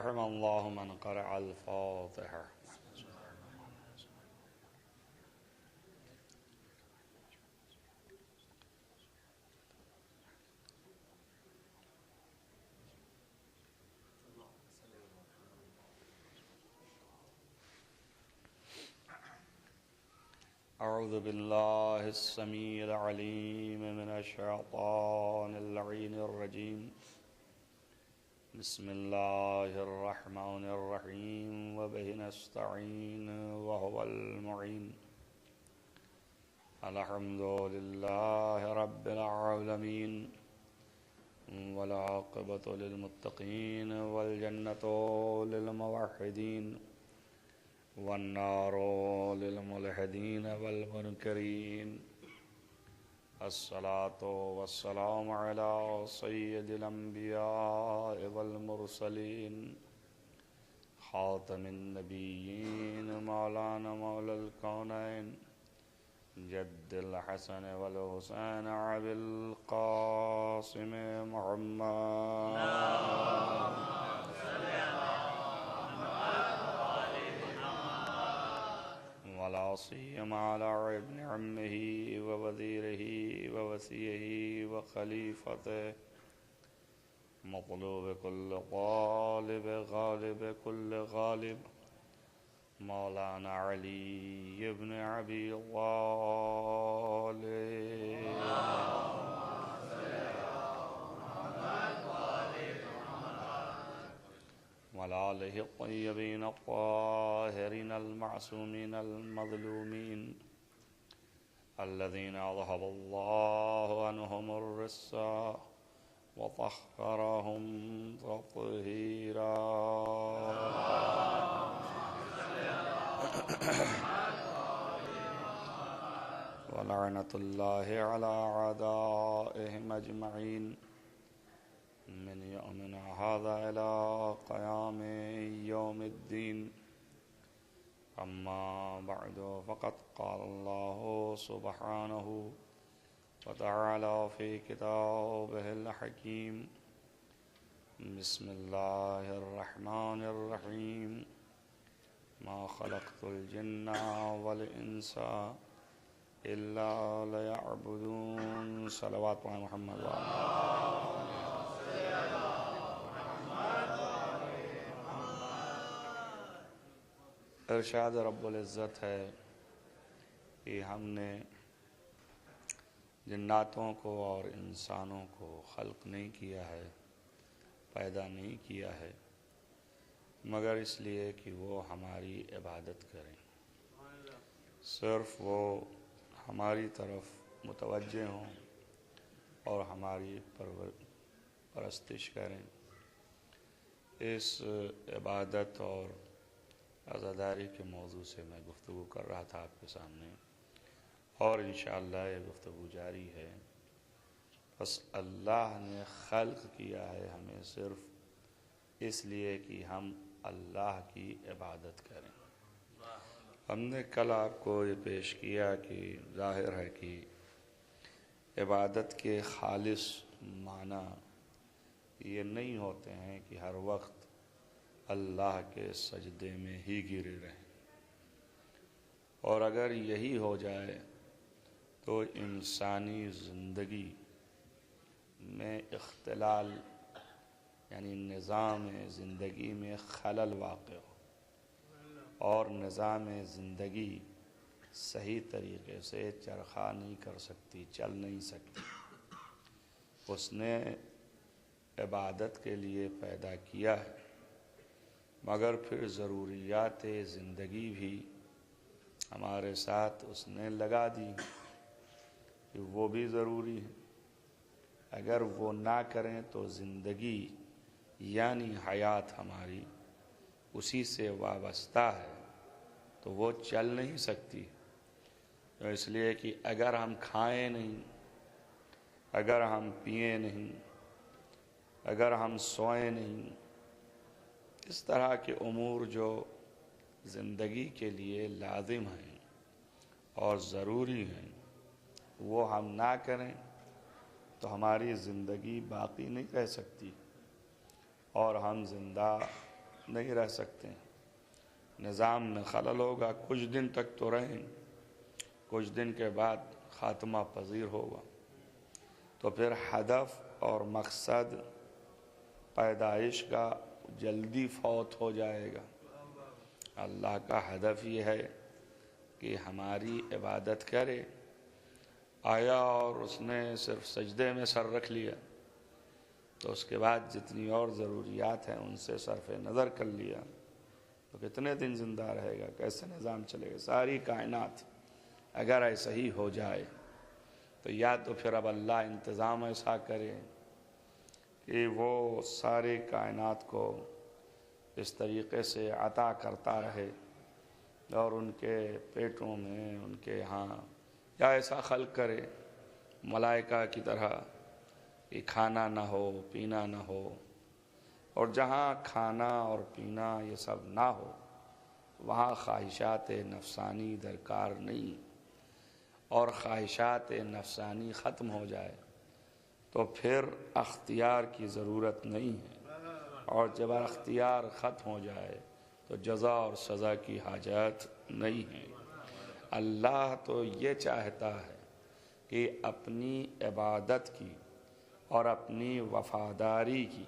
رحم الله من قرأ الفاتحة. أعوذ بالله السميع العليم من الشيطان اللعين الرجيم. بسم الله الرحمن الرحيم وبه نستعين وهو المعين. الحمد لله رب العالمين والعاقبة للمتقين والجنة للموحدين والنار للملحدين والمنكرين. الصلاة والسلام على سيد الأنبياء والمرسلين خاتم النبيين مولانا مولى الكونين جد الحسن والحسين أبي القاسم محمد ولا سيما على ابن عمه ووزيره ووصيه وخليفته مطلوب كل طالب غالب كل غالب مولانا علي بن أبي طالب وآله الطيبين الطاهرين المعصومين المظلومين الذين أذهب الله عنهم الرجس وطهرهم تطهيرا. ولعنة الله على أعدائهم أجمعين من يومنا هذا إلى قيام يوم الدين. أما بعد فقد قال الله سبحانه وتعالى في كتابه الحكيم. بسم الله الرحمن الرحيم. ما خلقت الجن والإنس إلا ليعبدون. صلوات محمد ارشاد رب العزت ہے کہ ہم نے جناتوں کو اور انسانوں کو خلق نہیں کیا ہے، پیدا نہیں کیا ہے مگر اس لیے کہ وہ ہماری عبادت کریں، صرف وہ ہماری طرف متوجہ ہوں اور ہماری پرستش کریں. اس عبادت اور عزاداری کے موضوع سے میں گفتگو کر رہا تھا آپ کے سامنے، اور انشاءاللہ یہ گفتگو جاری ہے. بس اللہ نے خلق کیا ہے ہمیں صرف اس لیے کہ ہم اللہ کی عبادت کریں. ہم نے کل آپ کو یہ پیش کیا کہ ظاہر ہے کہ عبادت کے خالص معنی یہ نہیں ہوتے ہیں کہ ہر وقت اللہ کے سجدے میں ہی گرے رہیں، اور اگر یہی ہو جائے تو انسانی زندگی میں اختلال یعنی نظام زندگی میں خلل واقع ہو اور نظام زندگی صحیح طریقے سے چرخا نہیں کر سکتی، چل نہیں سکتی. اس نے عبادت کے لیے پیدا کیا ہے مگر پھر ضروریات زندگی بھی ہمارے ساتھ اس نے لگا دی کہ وہ بھی ضروری ہے. اگر وہ نہ کریں تو زندگی یعنی حیات ہماری اسی سے وابستہ ہے تو وہ چل نہیں سکتی. تو اس لیے کہ اگر ہم کھائیں نہیں، اگر ہم پئیں نہیں، اگر ہم سوئیں نہیں، اس طرح کے امور جو زندگی کے لیے لازم ہیں اور ضروری ہیں وہ ہم نہ کریں تو ہماری زندگی باقی نہیں رہ سکتی اور ہم زندہ نہیں رہ سکتے، نظام میں خلل ہوگا، کچھ دن تک تو رہیں، کچھ دن کے بعد خاتمہ پذیر ہوگا، تو پھر ہدف اور مقصد پیدائش کا جلدی فوت ہو جائے گا۔ اللہ کا ہدف یہ ہے کہ ہماری عبادت کرے، آیا اور اس نے صرف سجدے میں سر رکھ لیا تو اس کے بعد جتنی اور ضروریات ہیں ان سے صرف نظر کر لیا تو کتنے دن زندہ رہے گا، کیسے نظام چلے گا؟ ساری کائنات اگر ایسا ہی ہو جائے تو یا تو پھر اب اللہ انتظام ایسا کرے کہ وہ ساری کائنات کو اس طریقے سے عطا کرتا رہے اور ان کے پیٹوں میں، ان کے یہاں، یا ایسا خلق کرے ملائکہ کی طرح کہ کھانا نہ ہو، پینا نہ ہو، اور جہاں کھانا اور پینا یہ سب نہ ہو وہاں خواہشات نفسانی درکار نہیں، اور خواہشات نفسانی ختم ہو جائے تو پھر اختیار کی ضرورت نہیں ہے، اور جب اختیار ختم ہو جائے تو جزا اور سزا کی حاجت نہیں ہے۔ اللہ تو یہ چاہتا ہے کہ اپنی عبادت کی اور اپنی وفاداری کی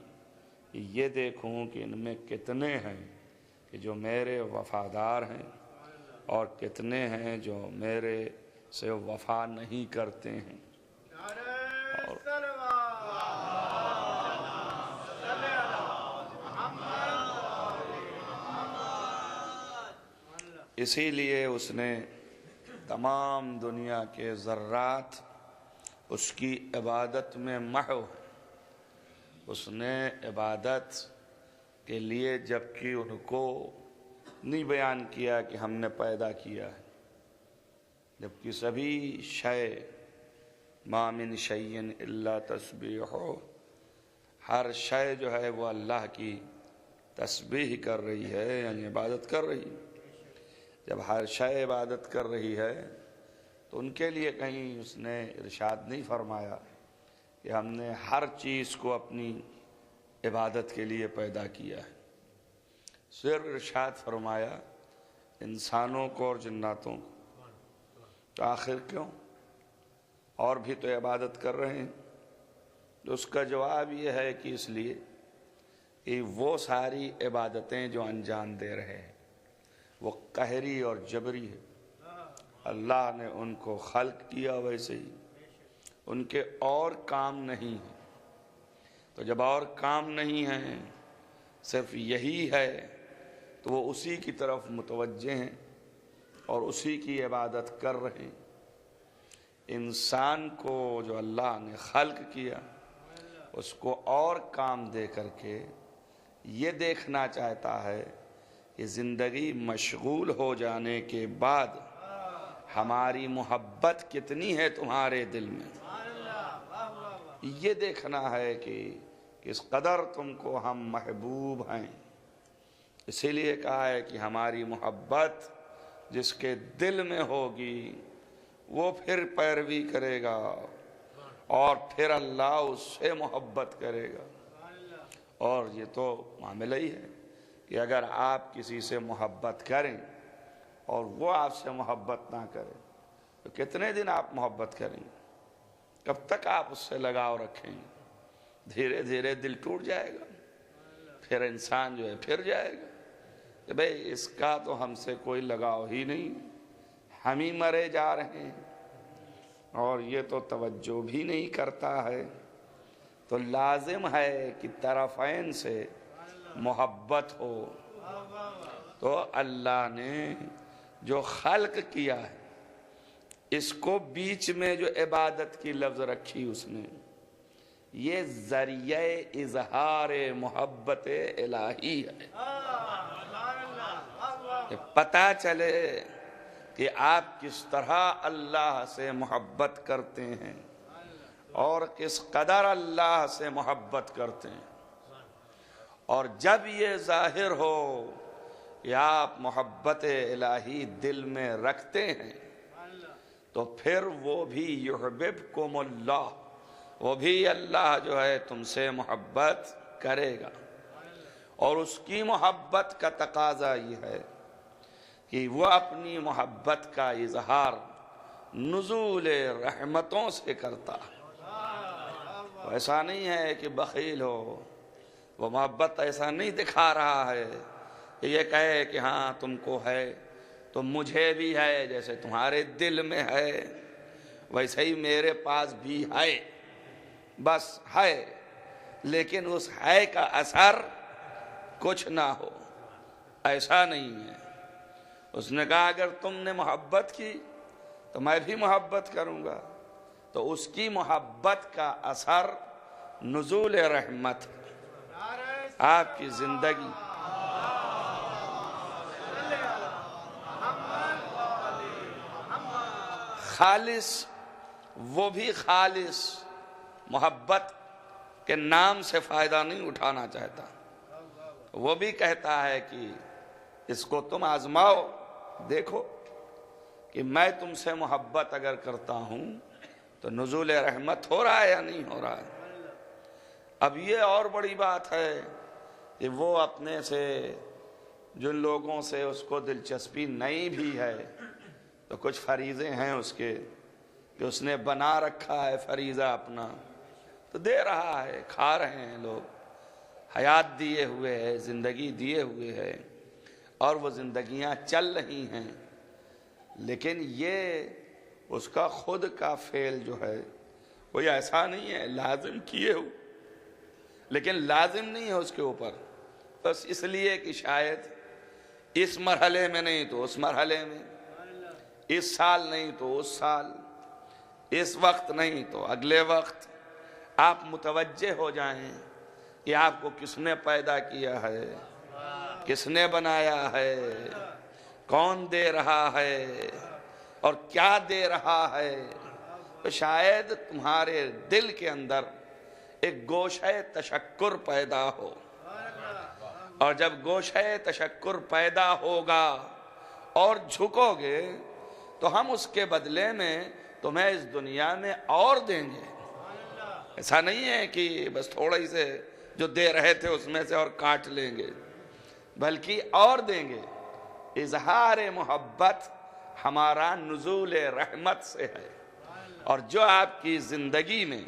یہ دیکھوں کہ ان میں کتنے ہیں کہ جو میرے وفادار ہیں اور کتنے ہیں جو میرے سے وفا نہیں کرتے ہیں۔ اور اسی لیے اس نے تمام دنیا کے ذرات اس کی عبادت میں محو ہیں۔ اس نے عبادت کے لیے جبکہ ان کو نہیں بیان کیا کہ ہم نے پیدا کیا ہے، جبکہ سبھی شے ما من شیء الا تسبیح، ہر شے جو ہے وہ اللہ کی تسبیح کر رہی ہے، یعنی عبادت کر رہی ہے۔ جب ہر شے عبادت کر رہی ہے تو ان کے لیے کہیں اس نے ارشاد نہیں فرمایا کہ ہم نے ہر چیز کو اپنی عبادت کے لیے پیدا کیا ہے، صرف ارشاد فرمایا انسانوں کو اور جناتوں کو۔ تو آخر کیوں؟ اور بھی تو عبادت کر رہے ہیں۔ تو اس کا جواب یہ ہے کہ اس لیے کہ وہ ساری عبادتیں جو انجام دے رہے ہیں وہ قہری اور جبری ہے۔ اللہ نے ان کو خلق کیا ویسے ہی، ان کے اور کام نہیں ہیں، تو جب اور کام نہیں ہیں صرف یہی ہے تو وہ اسی کی طرف متوجہ ہیں اور اسی کی عبادت کر رہے ہیں۔ انسان کو جو اللہ نے خلق کیا اس کو اور کام دے کر کے یہ دیکھنا چاہتا ہے کہ زندگی مشغول ہو جانے کے بعد ہماری محبت کتنی ہے تمہارے دل میں، یہ دیکھنا ہے کہ کس قدر تم کو ہم محبوب ہیں۔ اسی لیے کہا ہے کہ ہماری محبت جس کے دل میں ہوگی وہ پھر پیروی کرے گا اور پھر اللہ اس سے محبت کرے گا۔ اور یہ تو معاملہ ہی ہے کہ اگر آپ کسی سے محبت کریں اور وہ آپ سے محبت نہ کرے تو کتنے دن آپ محبت کریں گے؟ کب تک آپ اس سے لگاؤ رکھیں گے؟ دھیرے دھیرے دل ٹوٹ جائے گا، پھر انسان جو ہے پھر جائے گا کہ بھئی اس کا تو ہم سے کوئی لگاؤ ہی نہیں، ہم ہی مرے جا رہے ہیں اور یہ تو توجہ بھی نہیں کرتا ہے۔ تو لازم ہے کہ طرفین سے محبت ہو۔ تو اللہ نے جو خلق کیا ہے اس کو بیچ میں جو عبادت کی لفظ رکھی اس نے، یہ ذریعہ اظہار محبت الہی ہے، کہ پتہ چلے کہ آپ کس طرح اللہ سے محبت کرتے ہیں اور کس قدر اللہ سے محبت کرتے ہیں۔ اور جب یہ ظاہر ہو کہ آپ محبت الہی دل میں رکھتے ہیں تو پھر وہ بھی یحببکم اللہ، وہ بھی اللہ جو ہے تم سے محبت کرے گا۔ اور اس کی محبت کا تقاضا یہ ہے کہ وہ اپنی محبت کا اظہار نزول رحمتوں سے کرتا ہے۔ ایسا نہیں ہے کہ بخیل ہو، وہ محبت ایسا نہیں دکھا رہا ہے کہ یہ کہے کہ ہاں تم کو ہے تو مجھے بھی ہے، جیسے تمہارے دل میں ہے ویسے ہی میرے پاس بھی ہے، بس ہے، لیکن اس ہے کا اثر کچھ نہ ہو، ایسا نہیں ہے۔ اس نے کہا اگر تم نے محبت کی تو میں بھی محبت کروں گا، تو اس کی محبت کا اثر نزول رحمت، آپ کی زندگی خالص، وہ بھی خالص محبت کے نام سے فائدہ نہیں اٹھانا چاہتا، وہ بھی کہتا ہے کہ اس کو تم آزماؤ، دیکھو کہ میں تم سے محبت اگر کرتا ہوں تو نزول رحمت ہو رہا ہے یا نہیں ہو رہا ہے۔ اب یہ اور بڑی بات ہے کہ وہ اپنے سے جن لوگوں سے اس کو دلچسپی نہیں بھی ہے، تو کچھ فریضے ہیں اس کے کہ اس نے بنا رکھا ہے فریضہ اپنا، تو دے رہا ہے، کھا رہے ہیں لوگ، حیات دیے ہوئے ہے، زندگی دیے ہوئے ہے، اور وہ زندگیاں چل رہی ہیں، لیکن یہ اس کا خود کا فعل جو ہے کوئی ایسا نہیں ہے لازم کیے ہو، لیکن لازم نہیں ہے اس کے اوپر، بس اس لیے کہ شاید اس مرحلے میں نہیں تو اس مرحلے میں، اس سال نہیں تو اس سال، اس وقت نہیں تو اگلے وقت آپ متوجہ ہو جائیں کہ آپ کو کس نے پیدا کیا ہے، کس نے بنایا ہے، کون دے رہا ہے اور کیا دے رہا ہے، تو شاید تمہارے دل کے اندر ایک گوشہ تشکر پیدا ہو، اور جب گوشہ تشکر پیدا ہوگا اور جھکو گے تو ہم اس کے بدلے میں تمہیں اس دنیا میں اور دیں گے۔ ایسا نہیں ہے کہ بس تھوڑے سے جو دے رہے تھے اس میں سے اور کاٹ لیں گے، بلکہ اور دیں گے۔ اظہار محبت ہمارا نزول رحمت سے ہے، اور جو آپ کی زندگی میں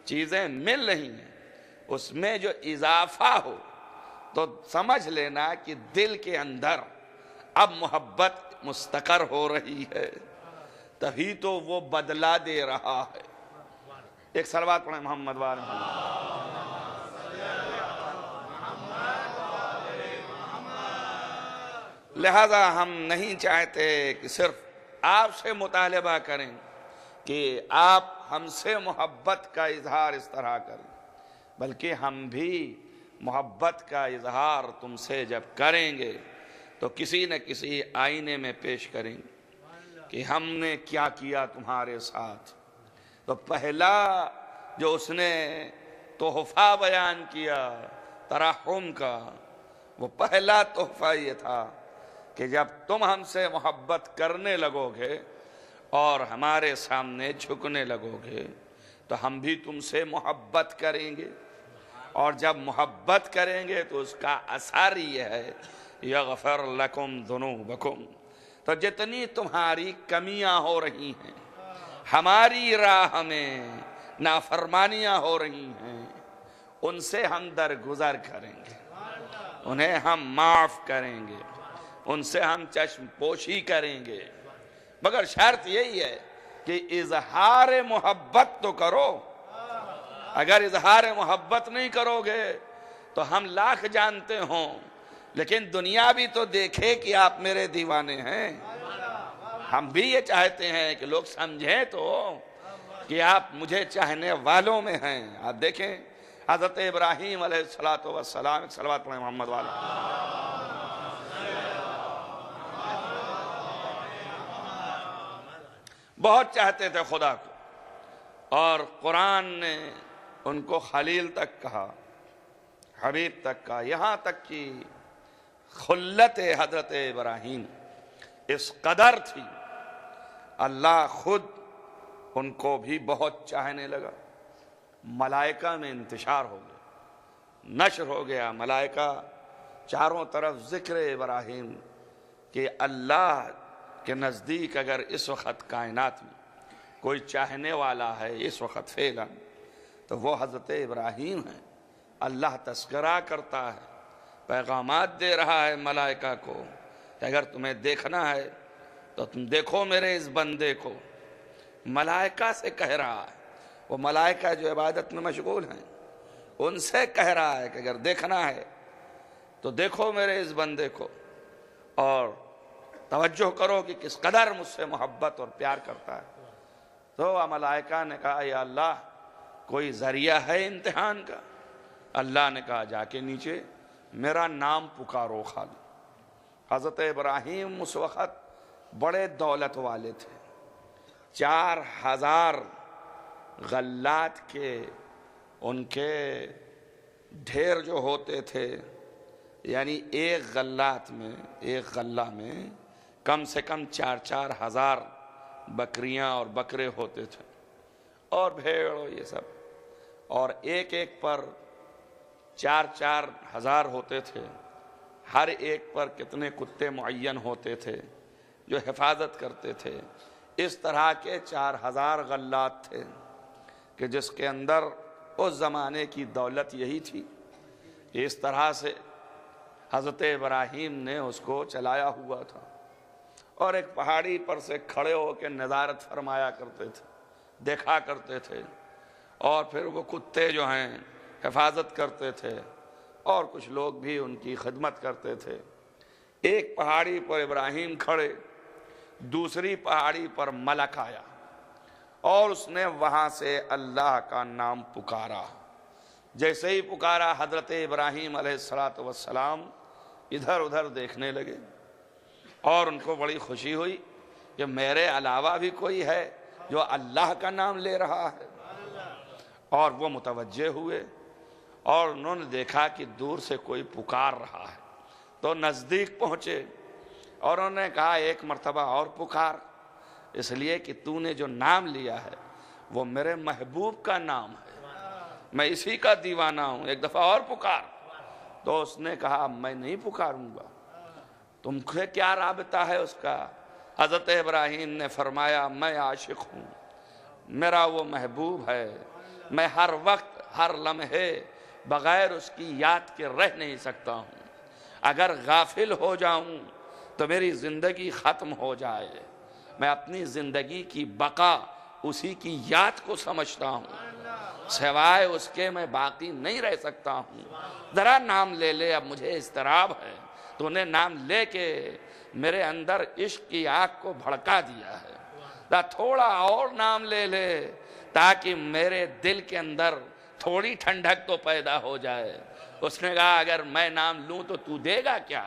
چیزیں مل رہی ہیں اس میں جو اضافہ ہو تو سمجھ لینا کہ دل کے اندر اب محبت مستقر ہو رہی ہے، تبھی تو وہ بدلہ دے رہا ہے۔ ایک صلوات پڑھیں محمد وآل محمد۔ لہذا ہم نہیں چاہتے کہ صرف آپ سے مطالبہ کریں کہ آپ ہم سے محبت کا اظہار اس طرح کریں، بلکہ ہم بھی محبت کا اظہار تم سے جب کریں گے تو کسی نہ کسی آئینے میں پیش کریں گے کہ ہم نے کیا کیا تمہارے ساتھ۔ تو پہلا جو اس نے تحفہ بیان کیا ترحم کا، وہ پہلا تحفہ یہ تھا کہ جب تم ہم سے محبت کرنے لگو گے اور ہمارے سامنے جھکنے لگو گے تو ہم بھی تم سے محبت کریں گے، اور جب محبت کریں گے تو اس کا اثر یہ ہے یغفر لکم ذنوبکم، تو جتنی تمہاری کمیاں ہو رہی ہیں، ہماری راہ میں نافرمانیاں ہو رہی ہیں، ان سے ہم درگزر کریں گے، انہیں ہم معاف کریں گے، ان سے ہم چشم پوشی کریں گے، مگر شرط یہی ہے کہ اظہار محبت تو کرو۔ اگر اظہار محبت نہیں کرو گے تو ہم لاکھ جانتے ہوں، لیکن دنیا بھی تو دیکھے کہ آپ میرے دیوانے ہیں۔ ہم بھی یہ چاہتے ہیں کہ لوگ سمجھیں تو کہ آپ مجھے چاہنے والوں میں ہیں۔ آپ دیکھیں حضرت ابراہیم علیہ السلام، ایک صلوات پڑھیں محمد والا۔ بہت چاہتے تھے خدا کو، اور قرآن نے ان کو خلیل تک کہا، حبیب تک کہا، یہاں تک کہ خلت حضرت ابراہیم اس قدر تھی اللہ خود ان کو بھی بہت چاہنے لگا، ملائکہ میں انتشار ہو گیا، نشر ہو گیا، ملائکہ چاروں طرف ذکر ابراہیم کہ اللہ کے نزدیک اگر اس وقت کائنات میں کوئی چاہنے والا ہے اس وقت فعلاً تو وہ حضرت ابراہیم ہیں۔ اللہ تذکرہ کرتا ہے، پیغامات دے رہا ہے ملائکہ کو کہ اگر تمہیں دیکھنا ہے تو تم دیکھو میرے اس بندے کو۔ ملائکہ سے کہہ رہا ہے، وہ ملائکہ جو عبادت میں مشغول ہیں ان سے کہہ رہا ہے کہ اگر دیکھنا ہے تو دیکھو میرے اس بندے کو، اور توجہ کرو کہ کس قدر مجھ سے محبت اور پیار کرتا ہے۔ تو ملائکہ نے کہا یا اللہ کوئی ذریعہ ہے امتحان کا؟ اللہ نے کہا جا کے نیچے میرا نام پکارو خالی۔ حضرت ابراہیم اس وقت بڑے دولت والے تھے، 4000 غلات کے ان کے ڈھیر جو ہوتے تھے، یعنی ایک غلات میں، ایک غلہ میں کم سے کم 4,000 بکریاں اور بکرے ہوتے تھے، اور بھیڑ اور یہ سب، اور ایک ایک پر 4,000 ہوتے تھے۔ ہر ایک پر کتنے کتے معین ہوتے تھے جو حفاظت کرتے تھے۔ اس طرح کے 4,000 غلات تھے کہ جس کے اندر اس زمانے کی دولت یہی تھی کہ اس طرح سے حضرت ابراہیم نے اس کو چلایا ہوا تھا، اور ایک پہاڑی پر سے کھڑے ہو کے نظارت فرمایا کرتے تھے، دیکھا کرتے تھے، اور پھر وہ کتے جو ہیں حفاظت کرتے تھے، اور کچھ لوگ بھی ان کی خدمت کرتے تھے۔ ایک پہاڑی پر ابراہیم کھڑے، دوسری پہاڑی پر ملک آیا، اور اس نے وہاں سے اللہ کا نام پکارا۔ جیسے ہی پکارا حضرت ابراہیم علیہ السلام ادھر ادھر دیکھنے لگے، اور ان کو بڑی خوشی ہوئی کہ میرے علاوہ بھی کوئی ہے جو اللہ کا نام لے رہا ہے، اور وہ متوجہ ہوئے، اور انہوں نے دیکھا کہ دور سے کوئی پکار رہا ہے، تو نزدیک پہنچے اور انہوں نے کہا ایک مرتبہ اور پکار، اس لیے کہ تو نے جو نام لیا ہے وہ میرے محبوب کا نام ہے، میں اسی کا دیوانہ ہوں، ایک دفعہ اور پکار۔ تو اس نے کہا میں نہیں پکاروں گا، تم سے کیا رابطہ ہے اس کا؟ حضرت ابراہیم نے فرمایا میں عاشق ہوں، میرا وہ محبوب ہے، میں ہر وقت ہر لمحے بغیر اس کی یاد کے رہ نہیں سکتا ہوں، اگر غافل ہو جاؤں تو میری زندگی ختم ہو جائے، میں اپنی زندگی کی بقا اسی کی یاد کو سمجھتا ہوں، سوائے اس کے میں باقی نہیں رہ سکتا ہوں، ذرا نام لے لے، اب مجھے اضطراب ہے۔ تو نے نام لے کے میرے اندر عشق کی آگ کو بھڑکا دیا ہے، تھوڑا اور نام لے لے تاکہ میرے دل کے اندر تھوڑی ٹھنڈک تو پیدا ہو جائے۔ اس نے کہا اگر میں نام لوں تو دے گا کیا؟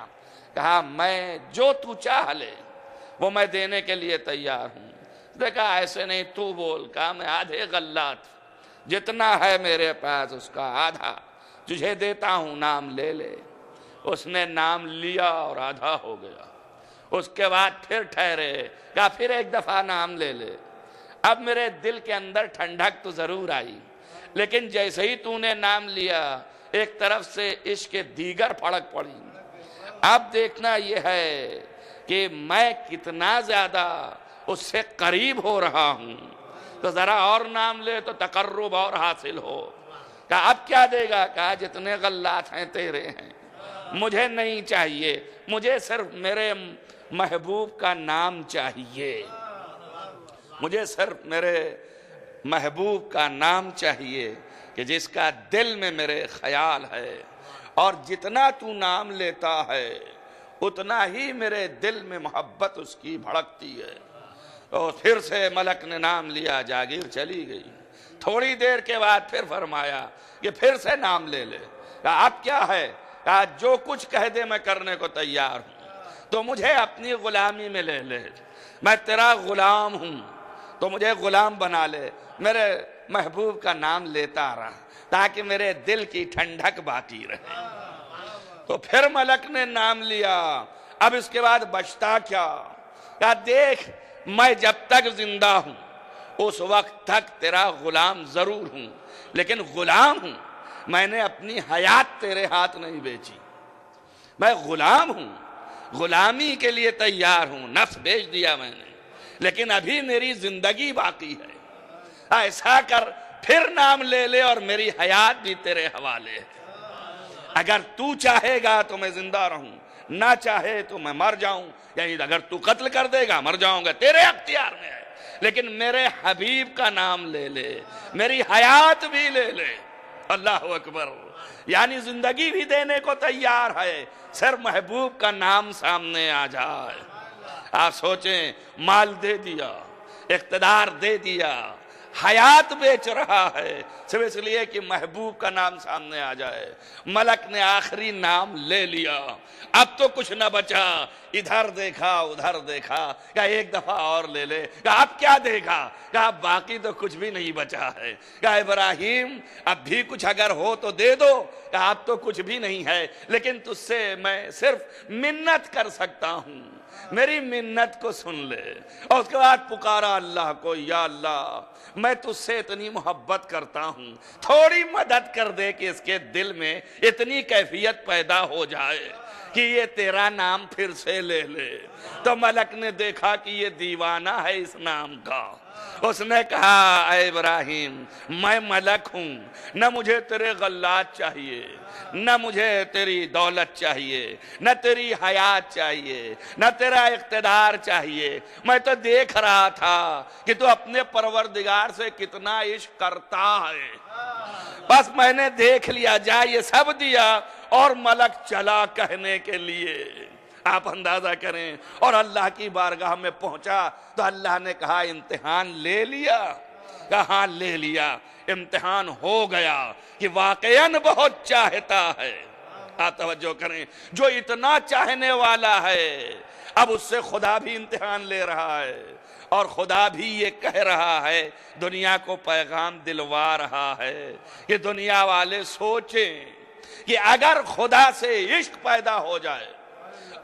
کہا میں جو تو چاہ لے وہ میں دینے کے لیے تیار ہوں۔ دیکھا ایسے نہیں تو بول، کہا میں آدھے غلات جتنا ہے میرے پاس اس کا آدھا تجھے دیتا ہوں، نام لے لے۔ اس نے نام لیا اور آدھا ہو گیا۔ اس کے بعد پھر ٹھہرے، کہا پھر ایک دفعہ نام لے لے۔ اب میرے دل کے اندر ٹھنڈک تو ضرور آئی، لیکن جیسے ہی تو نے نام لیا ایک طرف سے عشق دیگر پھڑک پڑی۔ اب دیکھنا یہ ہے کہ میں کتنا زیادہ اس سے قریب ہو رہا ہوں، تو ذرا اور نام لے تو تقرب اور حاصل ہو۔ کہا اب کیا دے گا؟ کہا جتنے غلات ہیں تیرے ہیں، مجھے نہیں چاہیے، مجھے صرف میرے محبوب کا نام چاہیے، مجھے صرف میرے محبوب کا نام چاہیے کہ جس کا دل میں میرے خیال ہے، اور جتنا تو نام لیتا ہے اتنا ہی میرے دل میں محبت اس کی بھڑکتی ہے۔ اور پھر سے ملک نے نام لیا، جاگیر چلی گئی۔ تھوڑی دیر کے بعد پھر فرمایا کہ پھر سے نام لے لے۔ کہا اب کیا ہے؟ کہا جو کچھ کہہ دے میں کرنے کو تیار ہوں، تو مجھے اپنی غلامی میں لے لے، میں تیرا غلام ہوں، تو مجھے غلام بنا لے، میرے محبوب کا نام لیتا رہا تاکہ میرے دل کی ٹھنڈک باقی رہے۔ تو پھر ملک نے نام لیا، اب اس کے بعد بچتا کیا؟ کہا دیکھ میں جب تک زندہ ہوں اس وقت تک تیرا غلام ضرور ہوں، لیکن غلام ہوں، میں نے اپنی حیات تیرے ہاتھ نہیں بیچی، میں غلام ہوں، غلامی کے لیے تیار ہوں، نفس بیچ دیا میں نے، لیکن ابھی میری زندگی باقی ہے، ایسا کر پھر نام لے لے اور میری حیات بھی تیرے حوالے ہے۔ اگر تو چاہے گا تو میں زندہ رہوں، نہ چاہے تو میں مر جاؤں، یعنی اگر تو قتل کر دے گا مر جاؤں گا، تیرے اختیار میں ہے، لیکن میرے حبیب کا نام لے لے، میری حیات بھی لے لے۔ اللہ اکبر، یعنی زندگی بھی دینے کو تیار ہے، صرف محبوب کا نام سامنے آ جائے۔ آپ سوچیں، مال دے دیا، اقتدار دے دیا، حیات بیچ رہا ہے صرف اس لیے کہ محبوب کا نام سامنے آ جائے۔ ملک نے آخری نام لے لیا، اب تو کچھ نہ بچا، ادھر دیکھا ادھر دیکھا، کہا ایک دفعہ اور لے لے، کہا اب کیا دے گا، کہا باقی تو کچھ بھی نہیں بچا ہے، کہا ابراہیم اب بھی کچھ اگر ہو تو دے دو، کہا اب تو کچھ بھی نہیں ہے، لیکن تجھ سے میں صرف منت کر سکتا ہوں، میری منت کو سن لے۔ اور اس کے بعد پکارا اللہ کو، یا اللہ میں تجھ سے اتنی محبت کرتا ہوں، تھوڑی مدد کر دے کہ اس کے دل میں اتنی کیفیت پیدا ہو جائے کہ یہ تیرا نام پھر سے لے لے۔ تو ملک نے دیکھا کہ یہ دیوانہ ہے اس نام کا، اس نے کہا اے ابراہیم میں ملک ہوں، نہ مجھے تیرے غلات چاہیے، نہ مجھے تیری دولت چاہیے، نہ تیری حیات چاہیے، نہ تیرا اقتدار چاہیے، میں تو دیکھ رہا تھا کہ تو اپنے پروردگار سے کتنا عشق کرتا ہے، بس میں نے دیکھ لیا، جا یہ سب دیا اور ملک چلا کہنے کے لیے۔ آپ اندازہ کریں، اور اللہ کی بارگاہ میں پہنچا تو اللہ نے کہا امتحان لے لیا، کہا ہاں لے لیا، امتحان ہو گیا کہ واقعاً بہت چاہتا ہے۔ آپ توجہ کریں، جو اتنا چاہنے والا ہے اب اس سے خدا بھی امتحان لے رہا ہے، اور خدا بھی یہ کہہ رہا ہے، دنیا کو پیغام دلوا رہا ہے کہ دنیا والے سوچیں کہ اگر خدا سے عشق پیدا ہو جائے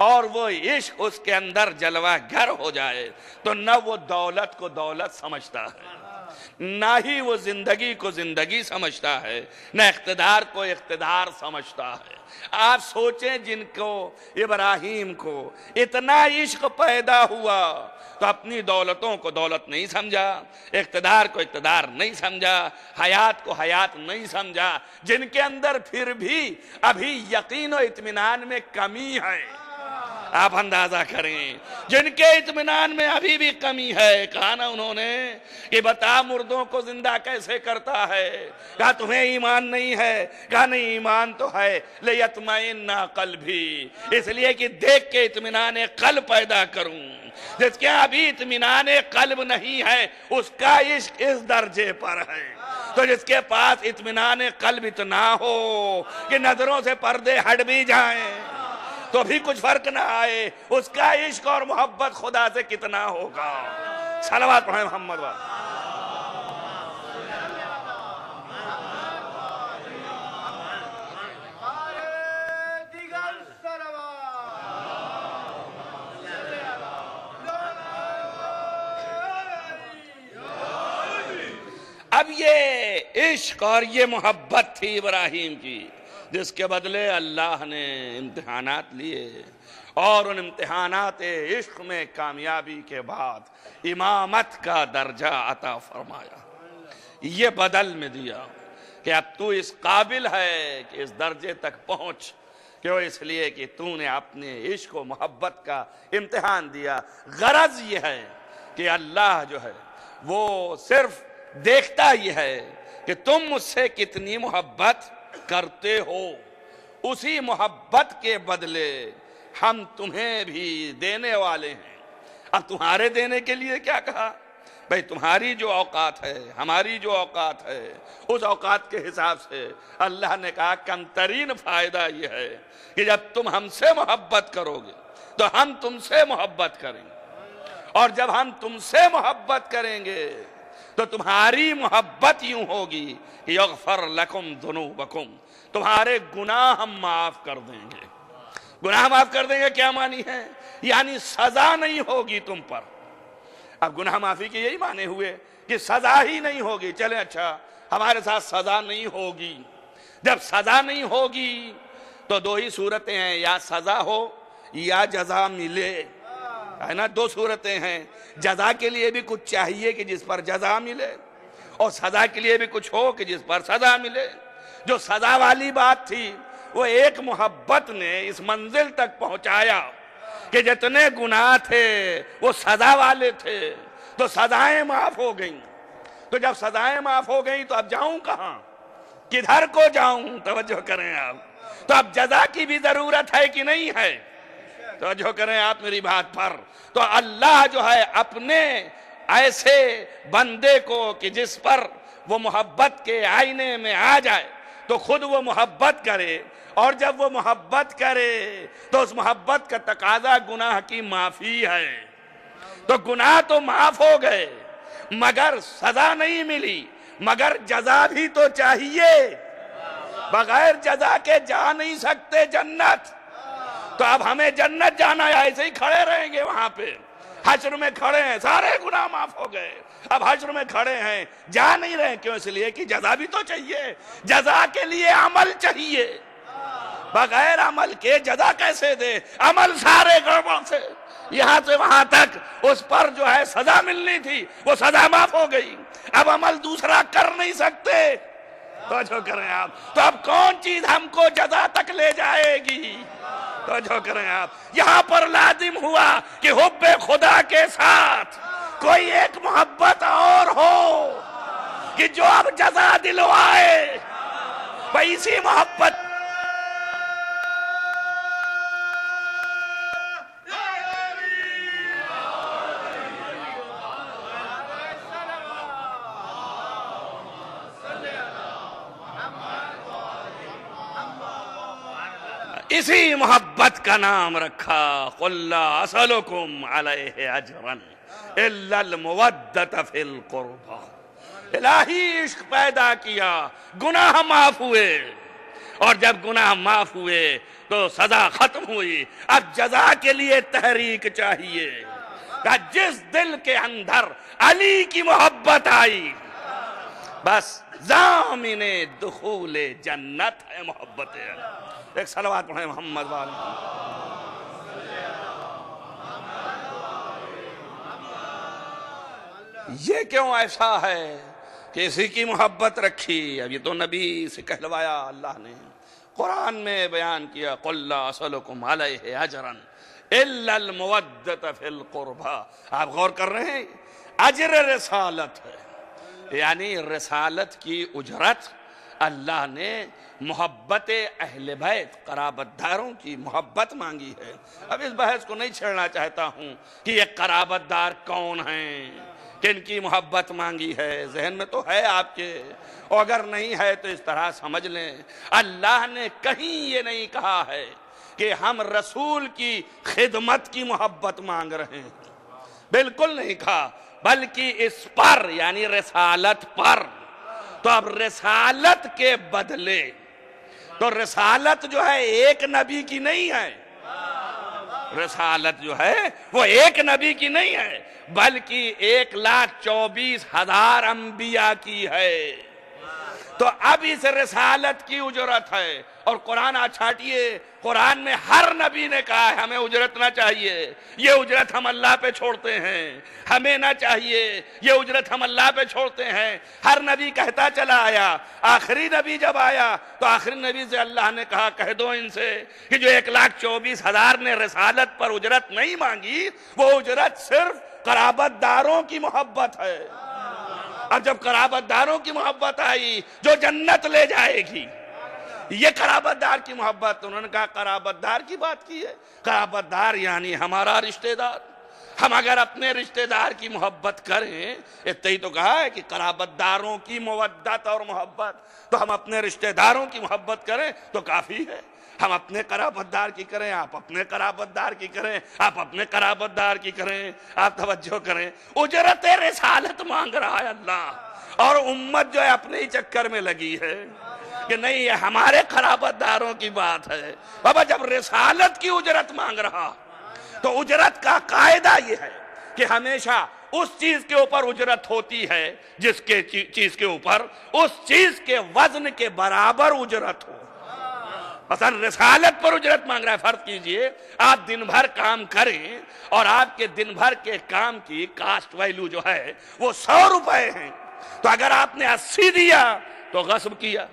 اور وہ عشق اس کے اندر جلوہ گر ہو جائے تو نہ وہ دولت کو دولت سمجھتا ہے، نہ ہی وہ زندگی کو زندگی سمجھتا ہے، نہ اقتدار کو اقتدار سمجھتا ہے۔ آپ سوچیں، جن کو ابراہیم کو اتنا عشق پیدا ہوا تو اپنی دولتوں کو دولت نہیں سمجھا، اقتدار کو اقتدار نہیں سمجھا، حیات کو حیات نہیں سمجھا، جن کے اندر پھر بھی ابھی یقین و اطمینان میں کمی ہے۔ آپ اندازہ کریں، جن کے اطمینان میں ابھی بھی کمی ہے، کہا نا انہوں نے کہ بتا مردوں کو زندہ کیسے کرتا ہے، کہا تمہیں ایمان نہیں ہے، کہا نہیں ایمان تو ہے، لیطمئن قلبی، اس لیے کہ دیکھ کے اطمینان قلب پیدا کروں۔ جس کے ابھی اطمینان قلب نہیں ہے اس کا عشق اس درجے پر ہے، تو جس کے پاس اطمینان قلب اتنا ہو کہ نظروں سے پردے ہٹ بھی جائیں تو بھی کچھ فرق نہ آئے، اس کا عشق اور محبت خدا سے کتنا ہوگا۔ صلوات پڑھیں محمد والے۔ اب یہ عشق اور یہ محبت تھی ابراہیم کی، جس کے بدلے اللہ نے امتحانات لیے، اور ان امتحانات عشق میں کامیابی کے بعد امامت کا درجہ عطا فرمایا، یہ بدل میں دیا کہ اب تو اس قابل ہے کہ اس درجے تک پہنچ، کیوں؟ اس لیے کہ تو نے اپنے عشق و محبت کا امتحان دیا۔ غرض یہ ہے کہ اللہ جو ہے وہ صرف دیکھتا یہ ہے کہ تم مجھ سے کتنی محبت کرتے ہو، اسی محبت کے بدلے ہم تمہیں بھی دینے والے ہیں۔ اب تمہارے دینے کے لیے کیا کہا؟ بھئی تمہاری جو اوقات ہے، ہماری جو اوقات ہے، اس اوقات کے حساب سے اللہ نے کہا کم ترین فائدہ یہ ہے کہ جب تم ہم سے محبت کرو گے تو ہم تم سے محبت کریں گے، اور جب ہم تم سے محبت کریں گے تو تمہاری محبت یوں ہوگی کہ یغفر لکم ذنوبکم، تمہارے گناہ ہم معاف کر دیں گے۔ گناہ معاف کر دیں گے کیا معنی ہے؟ یعنی سزا نہیں ہوگی تم پر۔ اب گناہ معافی کے یہی معنی ہوئے کہ سزا ہی نہیں ہوگی، چلیں اچھا ہمارے ساتھ سزا نہیں ہوگی، جب سزا نہیں ہوگی تو دو ہی صورتیں ہیں، یا سزا ہو یا جزا ملے، ہے نا، دو صورتیں ہیں۔ جزا کے لیے بھی کچھ چاہیے کہ جس پر جزا ملے، اور سزا کے لیے بھی کچھ ہو کہ جس پر سزا ملے۔ جو سزا والی بات تھی وہ ایک محبت نے اس منزل تک پہنچایا کہ جتنے گناہ تھے وہ سزا والے تھے، تو سزائیں معاف ہو گئیں۔ تو جب سزائیں معاف ہو گئیں تو اب جاؤں کہاں، کدھر کو جاؤں؟ توجہ کریں آپ۔ تو اب جزا کی بھی ضرورت ہے کہ نہیں ہے؟ توجہ کریں آپ میری بات پر۔ تو اللہ جو ہے اپنے ایسے بندے کو کہ جس پر وہ محبت کے آئینے میں آ جائے تو خود وہ محبت کرے، اور جب وہ محبت کرے تو اس محبت کا تقاضا گناہ کی معافی ہے۔ تو گناہ تو معاف ہو گئے مگر سزا نہیں ملی، مگر جزا بھی تو چاہیے، بغیر جزا کے جا نہیں سکتے جنت۔ تو اب ہمیں جنت جانا ہے، ایسے ہی کھڑے رہیں گے وہاں پہ؟ حشر میں کھڑے ہیں، سارے گناہ معاف ہو گئے، اب حشر میں کھڑے ہیں، جا نہیں رہے، کیوں؟ اس لیے کہ جزا بھی تو چاہیے، جزا کے لیے عمل چاہیے، بغیر عمل کے جزا کیسے دے؟ عمل سارے گڑبڑ سے، یہاں سے وہاں تک اس پر جو ہے سزا ملنی تھی وہ سزا معاف ہو گئی، اب عمل دوسرا کر نہیں سکتے۔ توجہ کریں آپ۔ تو اب کون چیز ہم کو جزا تک لے جائے گی؟ توجہ کریں آپ۔ یہاں پر لازم ہوا کہ حب خدا کے ساتھ کوئی ایک محبت اور ہو کہ جو اب جزا دلوائے، بھئی اسی محبت اسی محبت کا نام رکھا قُلْ لَا أَسْأَلُكُمْ عَلَيْهِ أَجْرًا إِلَّا الْمُوَدَّةَ فِي الْقُرْبَى۔ الہی عشق پیدا کیا، گناہ معاف ہوئے، اور جب گناہ معاف ہوئے تو سزا ختم ہوئی، اب جزا کے لیے تحریک چاہیے۔ جس دل کے اندر علی کی محبت آئی بس ضامن دخول جنت ہے محبت علی۔ ایک صلوات پڑھیں محمد والے۔ یہ کیوں ایسا ہے کہ اسی کی محبت رکھی؟ اب یہ تو نبی سے کہلوایا اللہ نے، قرآن میں بیان کیا قُلْ لَا أَسْأَلُكُمْ عَلَيْهِ أَجْرًا إِلَّا الْمُوَدَّةَ فِي الْقُرْبَى۔ آپ غور کر رہے ہیں، اجر رسالت ہے، یعنی رسالت کی اجرت اللہ نے محبت اہل بیت قرابت داروں کی محبت مانگی ہے۔ اب اس بحث کو نہیں چھیڑنا چاہتا ہوں کہ یہ قرابت دار کون ہیں، کن کی محبت مانگی ہے، ذہن میں تو ہے آپ کے، اور اگر نہیں ہے تو اس طرح سمجھ لیں اللہ نے کہیں یہ نہیں کہا ہے کہ ہم رسول کی خدمت کی محبت مانگ رہے ہیں، بالکل نہیں کہا، بلکہ اس پر یعنی رسالت پر۔ تو اب رسالت کے بدلے، تو رسالت جو ہے ایک نبی کی نہیں ہے، رسالت جو ہے وہ ایک نبی کی نہیں ہے بلکہ 1,24,000 انبیاء کی ہے۔ تو اب اس رسالت کی اجرت ہے، اور قرآن چھاٹیے، قرآن میں ہر نبی نے کہا ہے ہمیں اجرت نہ چاہیے، یہ اجرت ہم اللہ پہ چھوڑتے ہیں، ہمیں نہ چاہیے، یہ اجرت ہم اللہ پہ چھوڑتے ہیں۔ ہر نبی کہتا چلا آیا، آخری نبی جب آیا تو آخری نبی سے اللہ نے کہا کہہ دو ان سے کہ جو 1,24,000 نے رسالت پر اجرت نہیں مانگی، وہ اجرت صرف قرابت داروں کی محبت ہے۔ اب جب قرابت داروں کی محبت آئی جو جنت لے جائے گی، یہ قرابت دار کی محبت، انہوں نے کہا قرابت دار کی بات کی ہے، قرابت دار یعنی ہمارا رشتہ دار۔ ہم اگر اپنے رشتہ دار کی محبت کریں، اتنا ہی تو کہا ہے کہ قرابت داروں کی مودت اور محبت، تو ہم اپنے رشتہ داروں کی محبت کریں تو کافی ہے۔ ہم اپنے قرابت دار کی کریں، آپ اپنے قرابت دار کی کریں، آپ اپنے قرابت دار کی کریں۔ آپ توجہ کریں، اجرت رسالت مانگ رہا ہے اللہ، اور امت جو ہے اپنے ہی چکر میں لگی ہے کہ نہیں یہ ہمارے قرابت داروں کی بات ہے۔ بابا جب رسالت کی اجرت مانگ رہا تو اجرت کا قاعدہ یہ ہے کہ ہمیشہ اس چیز کے اوپر اجرت ہوتی ہے جس کے چیز کے اوپر اس چیز کے وزن کے برابر اجرت ہو۔ مثلا رسالت پر اجرت مانگ رہا ہے. فرض کیجئے آپ دن بھر کام کریں اور آپ کے دن بھر کے کام کی کاسٹ ویلیو جو ہے وہ 100 روپے ہیں، تو اگر آپ نے 80 دیا تو غصب کیا،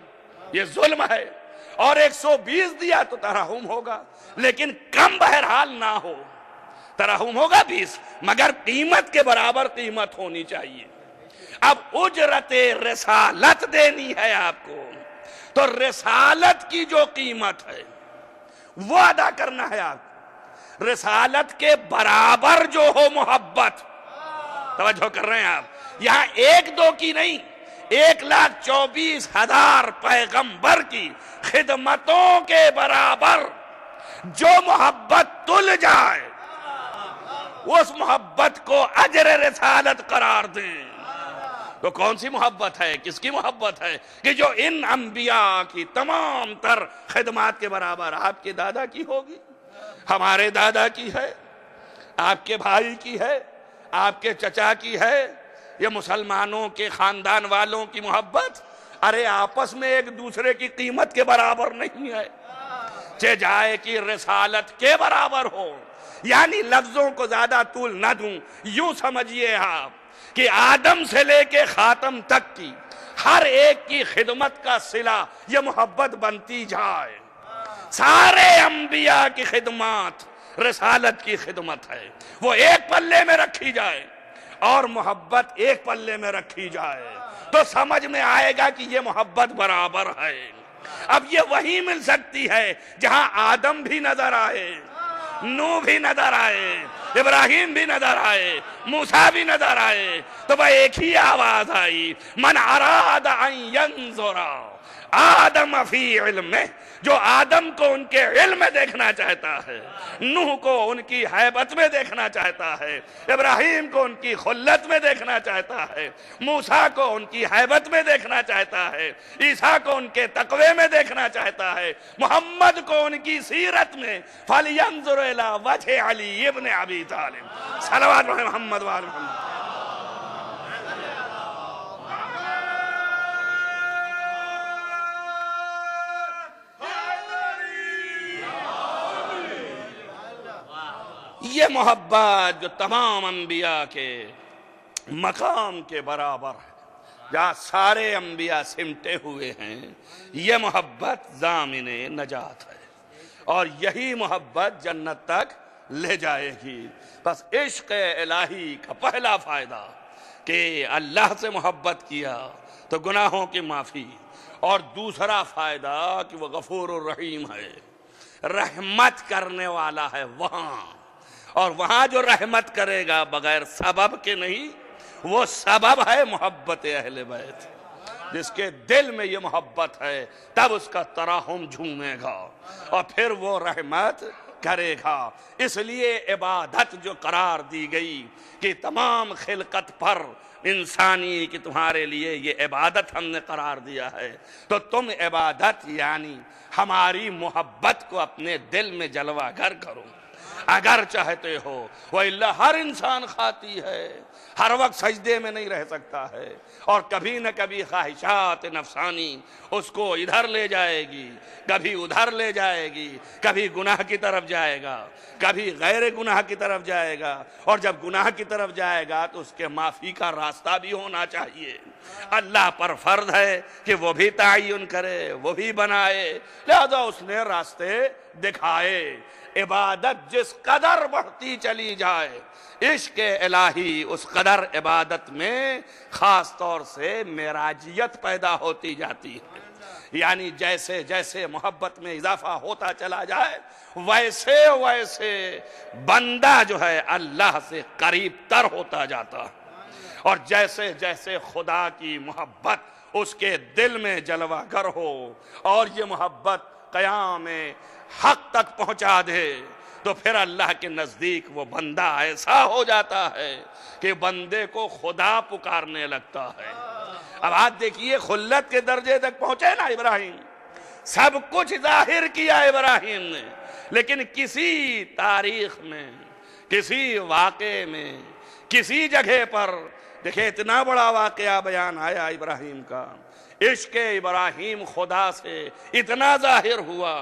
یہ ظلم ہے، اور 120 دیا تو ترحم ہوگا. لیکن کم بہرحال نہ ہو، ترحم ہوگا 20، مگر قیمت کے برابر قیمت ہونی چاہیے. اب اجرت رسالت دینی ہے آپ کو، تو رسالت کی جو قیمت ہے وہ ادا کرنا ہے آپ. رسالت کے برابر جو ہو محبت، توجہ کر رہے ہیں آپ، یہاں 1-2 کی نہیں، 1,24,000 پیغمبر کی خدمتوں کے برابر جو محبت تل جائے اس محبت کو اجر رسالت قرار دیں. تو کون سی محبت ہے، کس کی محبت ہے کہ جو ان انبیاء کی تمام تر خدمات کے برابر آپ کے دادا کی ہوگی، ہمارے دادا کی ہے، آپ کے بھائی کی ہے، آپ کے چچا کی ہے. یہ مسلمانوں کے خاندان والوں کی محبت ارے آپس میں ایک دوسرے کی قیمت کے برابر نہیں ہے، چہ جائے کہ رسالت کے برابر ہو. یعنی لفظوں کو زیادہ طول نہ دوں، یوں سمجھیے آپ کہ آدم سے لے کے خاتم تک کی ہر ایک کی خدمت کا صلہ یہ محبت بنتی جائے. سارے انبیاء کی خدمات رسالت کی خدمت ہے، وہ ایک پلے میں رکھی جائے اور محبت ایک پلے میں رکھی جائے تو سمجھ میں آئے گا کہ یہ محبت برابر ہے. اب یہ وہی مل سکتی ہے جہاں آدم بھی نظر آئے، نوح بھی نظر آئے، ابراہیم بھی نظر آئے، موسیٰ بھی نظر آئے، تو وہ ایک ہی آواز آئی، من اراد ان ینظر آدم فی علمہ. جو آدم کو ان کے علم میں دیکھنا چاہتا ہے، نوح کو ان کی ہیبت میں دیکھنا چاہتا ہے، ابراہیم کو ان کی خلت میں دیکھنا چاہتا ہے، موسیٰ کو ان کی ہیبت میں دیکھنا چاہتا ہے، عیسیٰ کو ان کے تقوی میں دیکھنا چاہتا ہے، محمد کو ان کی سیرت میں، فَلْيَنْظُرْ إِلَىٰ وَجْهِ عَلِيِّ بْنِ أَبِي طَالِبٍ. صلوات محمد وآل محمد. یہ محبت جو تمام انبیاء کے مقام کے برابر ہے، جہاں سارے انبیاء سمٹے ہوئے ہیں، یہ محبت ضامن نجات ہے اور یہی محبت جنت تک لے جائے گی. بس عشق الہی کا پہلا فائدہ کہ اللہ سے محبت کیا تو گناہوں کی معافی، اور دوسرا فائدہ کہ وہ غفور الرحیم ہے، رحمت کرنے والا ہے وہاں، اور وہاں جو رحمت کرے گا بغیر سبب کے نہیں، وہ سبب ہے محبت اہل بیت. جس کے دل میں یہ محبت ہے تب اس کا ترحم جھومے گا اور پھر وہ رحمت کرے گا. اس لیے عبادت جو قرار دی گئی کہ تمام خلقت پر انسانی کہ تمہارے لیے یہ عبادت ہم نے قرار دیا ہے، تو تم عبادت یعنی ہماری محبت کو اپنے دل میں جلوہ گر کرو اگر چاہتے ہو. وَإِلَّا ہر انسان خاطی ہے، ہر وقت سجدے میں نہیں رہ سکتا ہے، اور کبھی نہ کبھی خواہشات نفسانی اس کو ادھر لے جائے گی، کبھی ادھر لے جائے گی، کبھی گناہ کی طرف جائے گا، کبھی غیر گناہ کی طرف جائے گا، اور جب گناہ کی طرف جائے گا تو اس کے معافی کا راستہ بھی ہونا چاہیے. اللہ پر فرض ہے کہ وہ بھی تعین کرے، وہ بھی بنائے، لہذا اس نے راستے دکھائے. عبادت جس قدر بڑھتی چلی جائے، عشق الہی اس قدر عبادت میں خاص طور سے معراجیت پیدا ہوتی جاتی ہے. یعنی جیسے جیسے محبت میں اضافہ ہوتا چلا جائے ویسے ویسے بندہ جو ہے اللہ سے قریب تر ہوتا جاتا ہے، اور جیسے جیسے خدا کی محبت اس کے دل میں جلوہ گر ہو اور یہ محبت قیام حق تک پہنچا دے تو پھر اللہ کے نزدیک وہ بندہ ایسا ہو جاتا ہے کہ بندے کو خدا پکارنے لگتا ہے. اب آپ دیکھیے خلت کے درجے تک پہنچے نا ابراہیم، سب کچھ ظاہر کیا ابراہیم نے، لیکن کسی تاریخ میں، کسی واقعے میں، کسی جگہ پر دیکھیں اتنا بڑا واقعہ بیان آیا ابراہیم کا، عشق ابراہیم خدا سے اتنا ظاہر ہوا،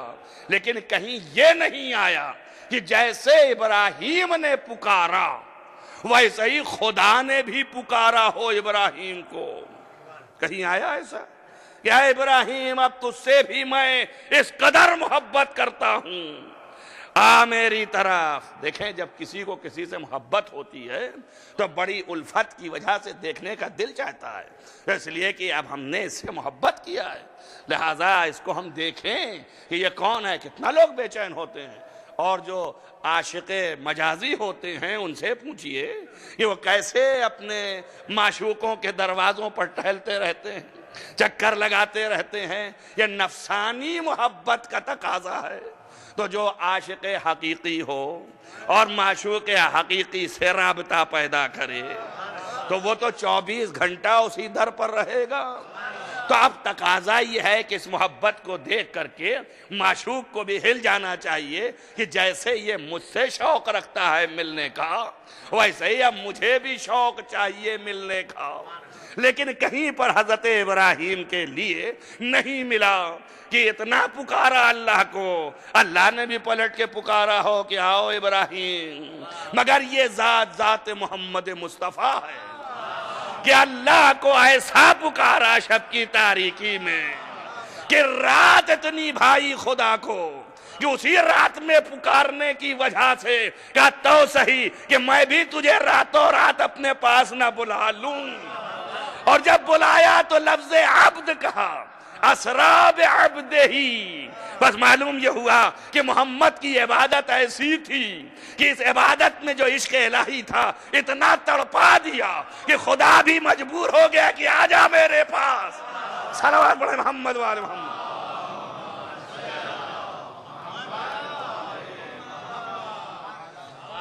لیکن کہیں یہ نہیں آیا کہ جیسے ابراہیم نے پکارا ویسے ہی خدا نے بھی پکارا ہو ابراہیم کو۔ کہیں آیا ایسا کہ اے ابراہیم اب تجھ سے بھی میں اس قدر محبت کرتا ہوں، آ میری طرف۔ دیکھیں جب کسی کو کسی سے محبت ہوتی ہے تو بڑی الفت کی وجہ سے دیکھنے کا دل چاہتا ہے، اس لیے کہ اب ہم نے اس سے محبت کیا ہے، لہٰذا اس کو ہم دیکھیں کہ یہ کون ہے۔ کتنا لوگ بے چین ہوتے ہیں، اور جو عاشق مجازی ہوتے ہیں ان سے پوچھئے کہ وہ کیسے اپنے معشوقوں کے دروازوں پر ٹہلتے رہتے ہیں، چکر لگاتے رہتے ہیں۔ یہ نفسانی محبت کا تقاضا ہے۔ تو جو عاشق حقیقی ہو اور معشوق حقیقی سے رابطہ پیدا کرے تو وہ تو 24 گھنٹہ اسی در پر رہے گا۔ تو اب تقاضا یہ ہے کہ اس محبت کو دیکھ کر کے معشوق کو بھی ہل جانا چاہیے کہ جیسے یہ مجھ سے شوق رکھتا ہے ملنے کا، ویسے ہی اب مجھے بھی شوق چاہیے ملنے کا۔ لیکن کہیں پر حضرت ابراہیم کے لیے نہیں ملا کہ اتنا پکارا اللہ کو، اللہ نے بھی پلٹ کے پکارا ہو کہ آؤ ابراہیم، مگر یہ ذات محمد مصطفیٰ ہے کہ اللہ کو ایسا پکارا شب کی تاریکی میں کہ رات اتنی بھائی خدا کو کہ اسی رات میں پکارنے کی وجہ سے کہا تو صحیح کہ میں بھی تجھے راتوں رات اپنے پاس نہ بلا لوں، اور جب بلایا تو لفظ عبد کہا، اسرا بعبدہ۔ بس معلوم یہ ہوا کہ محمد کی عبادت ایسی تھی کہ اس عبادت میں جو عشق الہی تھا اتنا تڑپا دیا کہ خدا بھی مجبور ہو گیا کہ آجا میرے پاس۔ صلوات پڑھیں محمد وآل محمد۔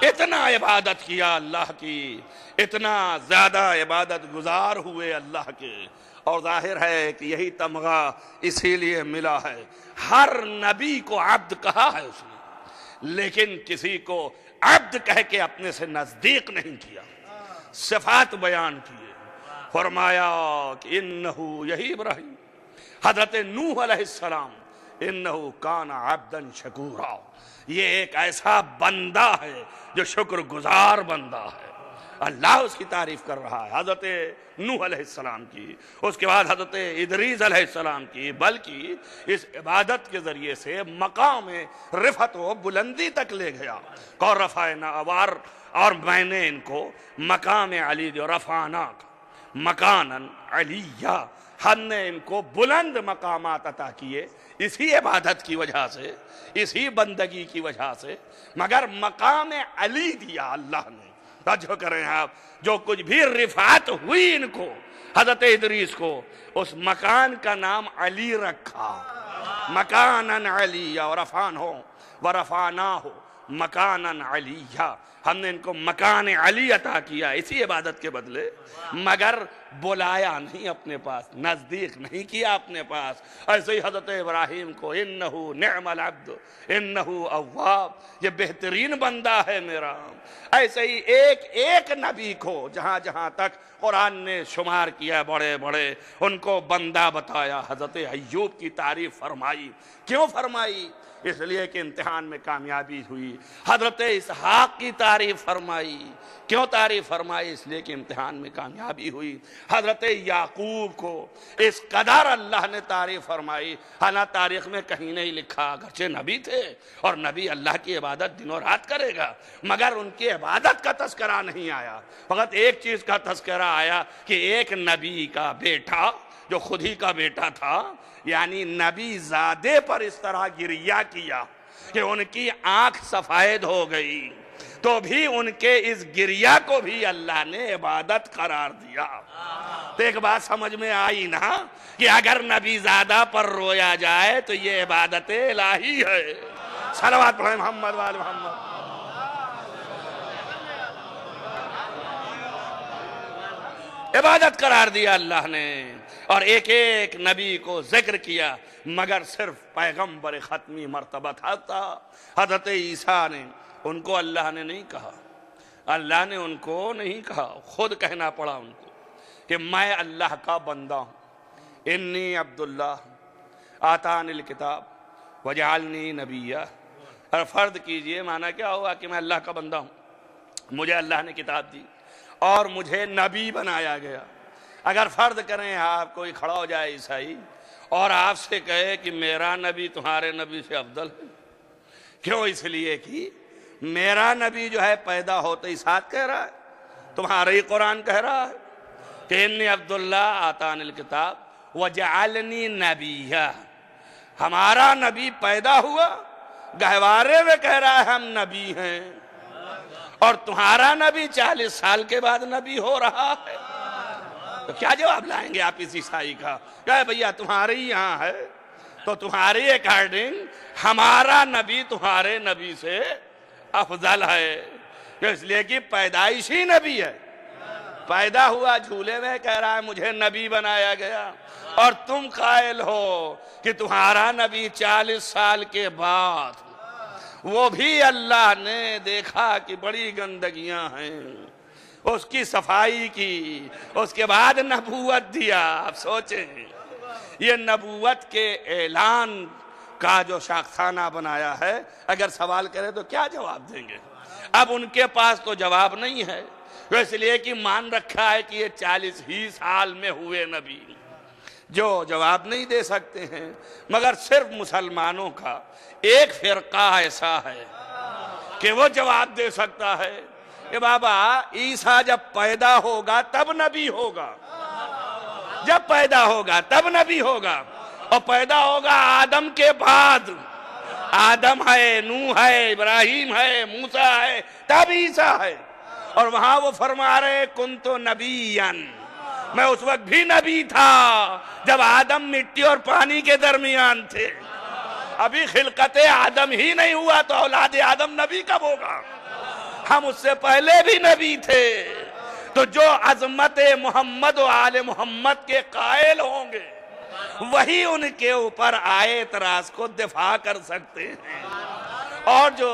اتنا عبادت کیا اللہ کی، اتنا زیادہ عبادت گزار ہوئے اللہ کے، اور ظاہر ہے کہ یہی تمغہ اسی لیے ملا ہے۔ ہر نبی کو عبد کہا ہے اس نے، لیکن کسی کو عبد کہہ کے اپنے سے نزدیک نہیں کیا، صفات بیان کیے، فرمایا کہ انہو، یہی ابراہیم، حضرت نوح علیہ السلام، انہو کان عبدا شکورا، یہ ایک ایسا بندہ ہے جو شکر گزار بندہ ہے۔ اللہ اس کی تعریف کر رہا ہے، حضرت نوح علیہ السلام کی، اس کے بعد حضرت ادریس علیہ السلام کی، بلکہ اس عبادت کے ذریعے سے مقام رفعت و بلندی تک لے گیا۔ اور رفعنا، اور میں نے ان کو مقام علی جو رفعنا مکانا علیہ، ہم نے ان کو بلند مقامات عطا کیے اسی عبادت کی وجہ سے، اسی بندگی کی وجہ سے، مگر مقام علی دیا اللہ نے۔ توجہ کریں آپ، جو کچھ بھی رفعت ہوئی ان کو، حضرت ادریس کو، اس مکان کا نام علی رکھا، مکانا علیہ، ورفعناہ مکانا علیہ، ہم نے ان کو مکان علی عطا کیا اسی عبادت کے بدلے، مگر بلایا نہیں اپنے پاس، نزدیک نہیں کیا اپنے پاس۔ ایسے ہی حضرت ابراہیم کو انہو نعم العبد انہو اواب، یہ بہترین بندہ ہے میرا۔ ایسے ہی ایک ایک نبی کو جہاں جہاں تک قرآن نے شمار کیا بڑے بڑے، ان کو بندہ بتایا۔ حضرت ایوب کی تعریف فرمائی، کیوں فرمائی؟ اس لیے کہ امتحان میں کامیابی ہوئی۔ حضرت اسحاق کی تعریف فرمائی، کیوں تعریف فرمائی؟ اس لیے کہ امتحان میں کامیابی ہوئی۔ حضرت یعقوب کو اس قدر اللہ نے تعریف فرمائی، حالانکہ تاریخ میں کہیں نہیں لکھا، اگرچہ نبی تھے اور نبی اللہ کی عبادت دن و رات کرے گا، مگر ان کی عبادت کا تذکرہ نہیں آیا۔ فقط ایک چیز کا تذکرہ آیا کہ ایک نبی کا بیٹا جو خود ہی کا بیٹا تھا، یعنی نبی زادے پر اس طرح گریہ کیا کہ ان کی آنکھ سفید ہو گئی، تو بھی ان کے اس گریہ کو بھی اللہ نے عبادت قرار دیا۔ تو ایک بات سمجھ میں آئی نا کہ اگر نبی زادہ پر رویا جائے تو یہ عبادت الہی ہے۔ صلوات پڑھیں محمد وآل محمد۔ عبادت قرار دیا اللہ نے، اور ایک ایک نبی کو ذکر کیا، مگر صرف پیغمبر ختمی مرتبہ تھا حضرت عیسیٰ نے، ان کو اللہ نے نہیں کہا، اللہ نے ان کو نہیں کہا، خود کہنا پڑا ان کو کہ میں اللہ کا بندہ ہوں، انی عبداللہ آتانی الکتاب وجعلنی نبیہ. اور فرض کیجئے معنی کیا ہوا کہ میں اللہ کا بندہ ہوں, مجھے اللہ نے کتاب دی اور مجھے نبی بنایا گیا. اگر فرض کریں آپ کوئی کھڑا ہو جائے عیسائی اور آپ سے کہے کہ میرا نبی تمہارے نبی سے افضل ہے, کیوں؟ اس لیے کہ میرا نبی جو ہے پیدا ہوتے ہی ساتھ کہہ رہا ہے, تمہارا ہی قرآن کہہ رہا ہے کہ انی عبداللہ آتانی الکتاب وجعلنی نبیہ. ہمارا نبی پیدا ہوا, گہوارے میں کہہ رہا ہے ہم نبی ہیں, اور تمہارا نبی 40 سال کے بعد نبی ہو رہا ہے. تو کیا جواب لائیں گے آپ اس عیسائی کا؟ کہ بھیا تمہارے ہی یہاں ہے تو تمہاری اکارڈنگ ہمارا نبی تمہارے نبی سے افضل ہے, اس لیے کہ پیدائشی نبی ہے, پیدا ہوا جھولے میں کہہ رہا ہے مجھے نبی بنایا گیا, اور تم قائل ہو کہ تمہارا نبی 40 سال کے بعد, وہ بھی اللہ نے دیکھا کہ بڑی گندگیاں ہیں, اس کی صفائی کی, اس کے بعد نبوت دیا. آپ سوچیں یہ نبوت کے اعلان کا جو شاخسانہ بنایا ہے, اگر سوال کرے تو کیا جواب دیں گے؟ اب ان کے پاس تو جواب نہیں ہے, اس لیے کہ مان رکھا ہے کہ یہ 40 ہی سال میں ہوئے نبی, جو جواب نہیں دے سکتے ہیں. مگر صرف مسلمانوں کا ایک فرقہ ایسا ہے کہ وہ جواب دے سکتا ہے کہ بابا عیسیٰ جب پیدا ہوگا تب نبی ہوگا, جب پیدا ہوگا تب نبی ہوگا, اور پیدا ہوگا آدم کے بعد. آدم ہے, نوح ہے, ابراہیم ہے, موسیٰ ہے, تب عیسیٰ ہے. اور وہاں وہ فرما رہے کنت نبیًا, میں اس وقت بھی نبی تھا جب آدم مٹی اور پانی کے درمیان تھے. ابھی خلقت آدم ہی نہیں ہوا تو اولاد آدم نبی کب ہوگا؟ ہم اس سے پہلے بھی نبی تھے. تو جو عظمت محمد و آل محمد کے قائل ہوں گے وہی ان کے اوپر آئے اعتراض کو دفاع کر سکتے ہیں. اور جو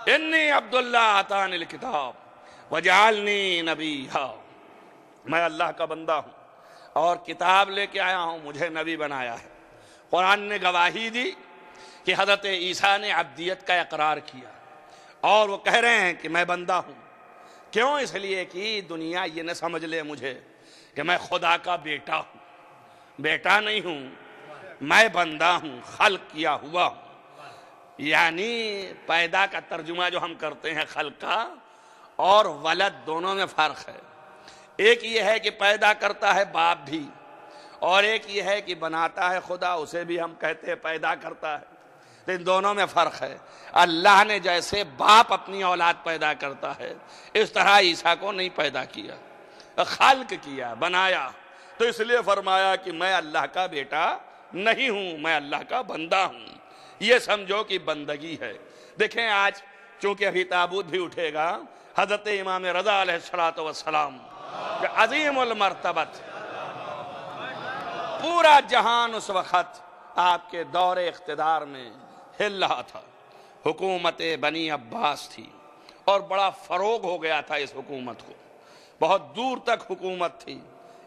انی عبداللہ آتانی الکتاب وجعلنی نبیہ, میں اللہ کا بندہ ہوں اور کتاب لے کے آیا ہوں, مجھے نبی بنایا ہے. قرآن نے گواہی دی کہ حضرت عیسیٰ نے عبدیت کا اقرار کیا, اور وہ کہہ رہے ہیں کہ میں بندہ ہوں. کیوں؟ اس لیے کہ دنیا یہ نہ سمجھ لے مجھے کہ میں خدا کا بیٹا ہوں. بیٹا نہیں ہوں, میں بندہ ہوں, خلق کیا ہوا ہوں. یعنی پیدا کا ترجمہ جو ہم کرتے ہیں خلق کا, اور ولد دونوں میں فرق ہے. ایک یہ ہے کہ پیدا کرتا ہے باپ بھی, اور ایک یہ ہے کہ بناتا ہے خدا, اسے بھی ہم کہتے ہیں پیدا کرتا ہے. تو ان دونوں میں فرق ہے. اللہ نے جیسے باپ اپنی اولاد پیدا کرتا ہے اس طرح عیسیٰ کو نہیں پیدا کیا, خلق کیا, بنایا. تو اس لیے فرمایا کہ میں اللہ کا بیٹا نہیں ہوں, میں اللہ کا بندہ ہوں. یہ سمجھو کہ بندگی ہے. دیکھیں آج چونکہ ابھی تابوت بھی اٹھے گا, حضرت امام رضا علیہ السلام عظیم المرتبت, پورا جہان اس وقت آپ کے دور اقتدار میں ہل رہا تھا. حکومت بنی عباس تھی اور بڑا فروغ ہو گیا تھا اس حکومت کو. بہت دور تک حکومت تھی,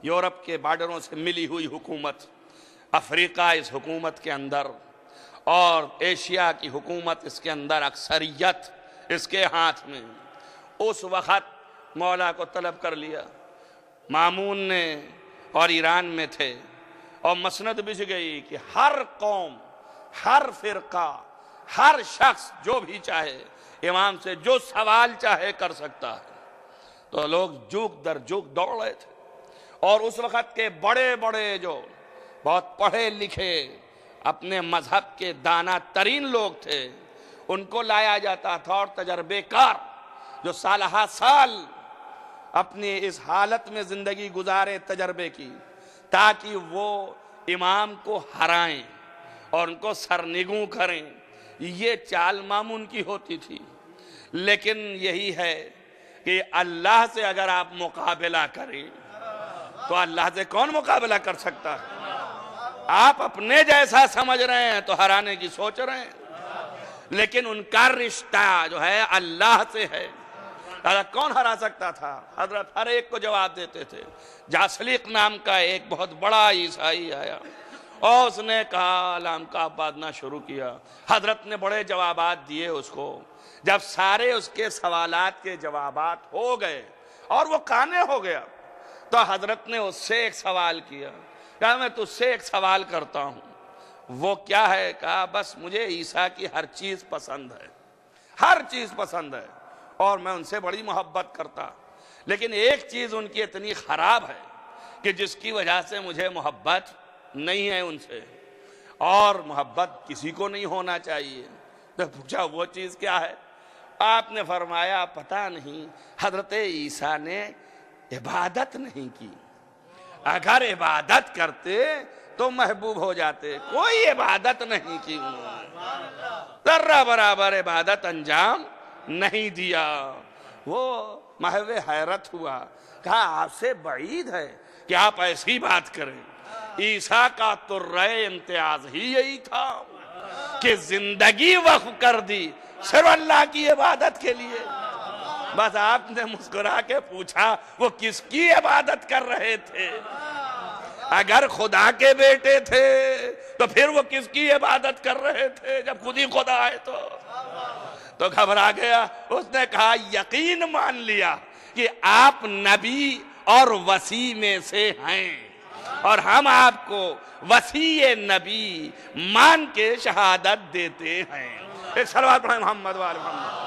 یورپ کے بارڈروں سے ملی ہوئی حکومت, افریقہ اس حکومت کے اندر, اور ایشیا کی حکومت اس کے اندر, اکثریت اس کے ہاتھ میں. اس وقت مولا کو طلب کر لیا مامون نے, اور ایران میں تھے, اور مسند بچھ گئی کہ ہر قوم, ہر فرقہ, ہر شخص جو بھی چاہے امام سے جو سوال چاہے کر سکتا ہے. تو لوگ جوک در جوک دوڑ رہے تھے, اور اس وقت کے بڑے بڑے جو بہت پڑھے لکھے اپنے مذہب کے دانا ترین لوگ تھے ان کو لایا جاتا تھا, اور تجربے کار جو سالہ سال اپنی اس حالت میں زندگی گزارے تجربے کی, تاکہ وہ امام کو ہرائیں اور ان کو سرنگوں کریں. یہ چال مامون کی ہوتی تھی. لیکن یہی ہے کہ اللہ سے اگر آپ مقابلہ کریں تو اللہ سے کون مقابلہ کر سکتا ہے؟ آپ اپنے جیسا سمجھ رہے ہیں تو ہرانے کی سوچ رہے ہیں, لیکن ان کا رشتہ جو ہے اللہ سے ہے. کون ہرا سکتا تھا؟ حضرت ہر ایک کو جواب دیتے تھے۔ جاسلیق نام کا ایک بہت بڑا عیسائی آیا اور اس نے کہا علام کا بادنا شروع کیا۔ حضرت نے بڑے جوابات دیے اس کو۔ جب سارے اس کے سوالات کے جوابات ہو گئے اور وہ قانع ہو گیا تو حضرت نے اس سے ایک سوال کیا، کہا میں تجھ سے ایک سوال کرتا ہوں۔ وہ کیا ہے؟ کہا بس مجھے عیسیٰ کی ہر چیز پسند ہے، ہر چیز پسند ہے اور میں ان سے بڑی محبت کرتا، لیکن ایک چیز ان کی اتنی خراب ہے کہ جس کی وجہ سے مجھے محبت نہیں ہے ان سے، اور محبت کسی کو نہیں ہونا چاہیے۔ تو پوچھا وہ چیز کیا ہے؟ آپ نے فرمایا پتہ نہیں، حضرت عیسیٰ نے عبادت نہیں کی، اگر عبادت کرتے تو محبوب ہو جاتے، کوئی عبادت نہیں کی انہوں نے، ذرہ برابر عبادت انجام نہیں دیا۔ وہ محو حیرت ہوا، کہا آپ سے بعید ہے کہ آپ ایسی بات کریں۔ عیسیٰ کا ترے امتیاز ہی یہی تھا کہ زندگی وقف کر دی صرف اللہ کی عبادت کے لیے۔ بس آپ نے مسکرا کے پوچھا وہ کس کی عبادت کر رہے تھے؟ اگر خدا کے بیٹے تھے تو پھر وہ کس کی عبادت کر رہے تھے جب خود ہی خدا ہے؟ تو گھبرا گیا۔ اس نے کہا یقین مان لیا کہ آپ نبی اور وسیع میں سے ہیں، اور ہم آپ کو وسیع نبی مان کے شہادت دیتے ہیں۔ ایک صلوات پڑھیں محمد وآل محمد۔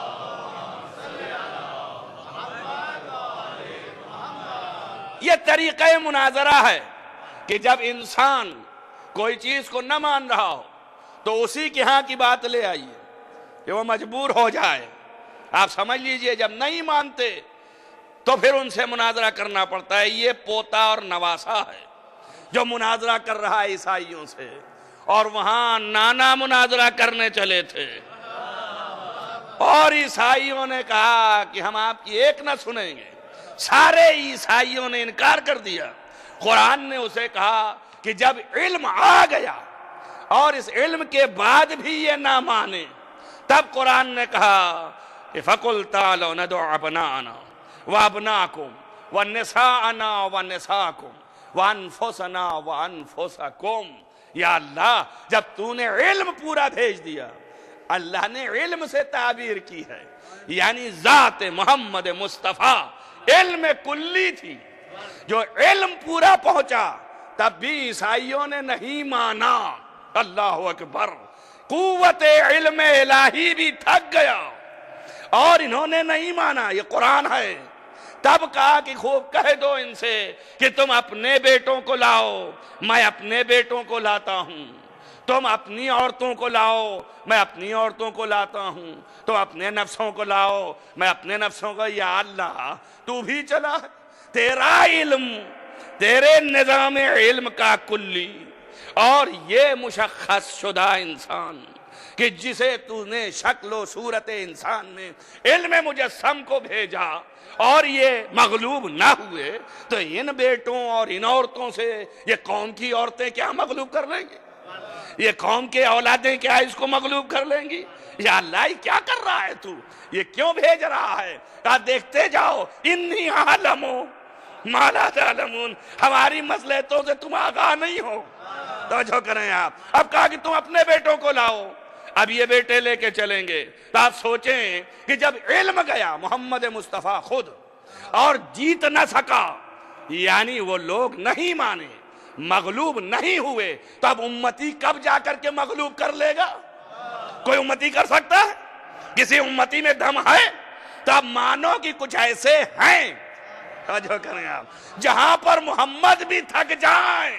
یہ طریقہ مناظرہ ہے کہ جب انسان کوئی چیز کو نہ مان رہا ہو تو اسی کے ہاں کی بات لے آئیے کہ وہ مجبور ہو جائے۔ آپ سمجھ لیجئے جب نہیں مانتے تو پھر ان سے مناظرہ کرنا پڑتا ہے۔ یہ پوتا اور نواسا ہے جو مناظرہ کر رہا ہے عیسائیوں سے، اور وہاں نانا مناظرہ کرنے چلے تھے، اور عیسائیوں نے کہا کہ ہم آپ کی ایک نہ سنیں گے۔ سارے عیسائیوں نے انکار کر دیا۔ قرآن نے اسے کہا کہ جب علم آ گیا اور اس علم کے بعد بھی یہ نہ مانے، تب قرآن نے کہا کہ فَقُلْ تَعَالَوْا نَدْعُ أَبْنَاءَنَا وَأَبْنَاءَكُمْ وَنِسَاءَنَا وَنِسَاءَكُمْ وَأَنفُسَنَا وَأَنفُسَكُمْ۔ یا اللہ جب تو نے علم پورا بھیج دیا، اللہ نے علم سے تعبیر کی ہے، یعنی ذات محمد مصطفیٰ علم کلی تھی۔ جو علم پورا پہنچا تب بھی عیسائیوں نے نہیں مانا۔ اللہ اکبر، قوت علم الہی بھی تھک گیا اور انہوں نے نہیں مانا۔ یہ قرآن ہے۔ تب کہا کہ خوب کہہ دو ان سے کہ تم اپنے بیٹوں کو لاؤ، میں اپنے بیٹوں کو لاتا ہوں، تم اپنی عورتوں کو لاؤ، میں اپنی عورتوں کو لاتا ہوں، تم اپنے نفسوں کو لاؤ، میں اپنے نفسوں کو۔ یا اللہ تو بھی چلا، تیرا علم، تیرے نظام علم کا کلی اور یہ مشخص شدہ انسان کہ جسے تو نے شکل و صورت انسان میں علم مجسم کو بھیجا اور یہ مغلوب نہ ہوئے، تو ان بیٹوں اور ان عورتوں سے یہ قوم کی عورتیں کیا مغلوب کر لیں گی؟ یہ قوم کے اولادیں کیا اس کو مغلوب کر لیں گی؟ یا اللہ یہ کیا کر رہا ہے تو؟ یہ کیوں بھیج رہا ہے؟ کہا دیکھتے جاؤ، انی عالم ما لا تعلمون، ہماری مصلحتوں سے تم آگاہ نہیں ہو۔ توجہ کریں آپ۔ اب کہا کہ تم اپنے بیٹوں کو لاؤ، اب یہ بیٹے لے کے چلیں گے۔ تو آپ سوچیں کہ جب علم گیا محمد مصطفیٰ خود اور جیت نہ سکا، یعنی وہ لوگ نہیں مانے، مغلوب نہیں ہوئے، تو اب امتی کب جا کر کے مغلوب کر لے گا؟ کوئی امتی کر سکتا ہے؟ کسی امتی میں دم ہے؟ تو اب مانو کہ کچھ ایسے ہیں، جو کریں آپ، جہاں پر محمد بھی تھک جائیں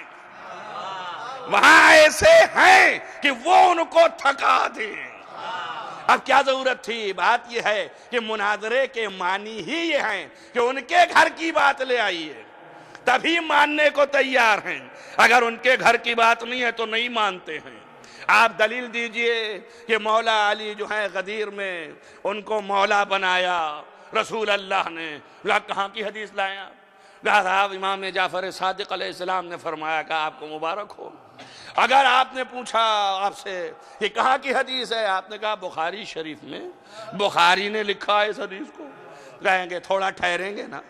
وہاں ایسے ہیں کہ وہ ان کو تھکا دیں۔ اب کیا ضرورت تھی؟ بات یہ ہے کہ مناظرے کے معنی ہی یہ ہیں کہ ان کے گھر کی بات لے آئیے، تبھی ماننے کو تیار ہیں۔ اگر ان کے گھر کی بات نہیں ہے تو نہیں مانتے ہیں۔ آپ دلیل دیجئے کہ مولا علی جو ہے غدیر میں ان کو مولا بنایا رسول اللہ نے، کہاں کی حدیث لایا؟ صاحب امام جعفر صادق علیہ السلام نے فرمایا کہ آپ کو مبارک ہو۔ اگر آپ نے پوچھا آپ سے کہ کہاں کی حدیث ہے، آپ نے کہا بخاری شریف میں، بخاری نے لکھا ہے اس حدیث کو۔ کہیں گے تھوڑا ٹھہریں گے نا،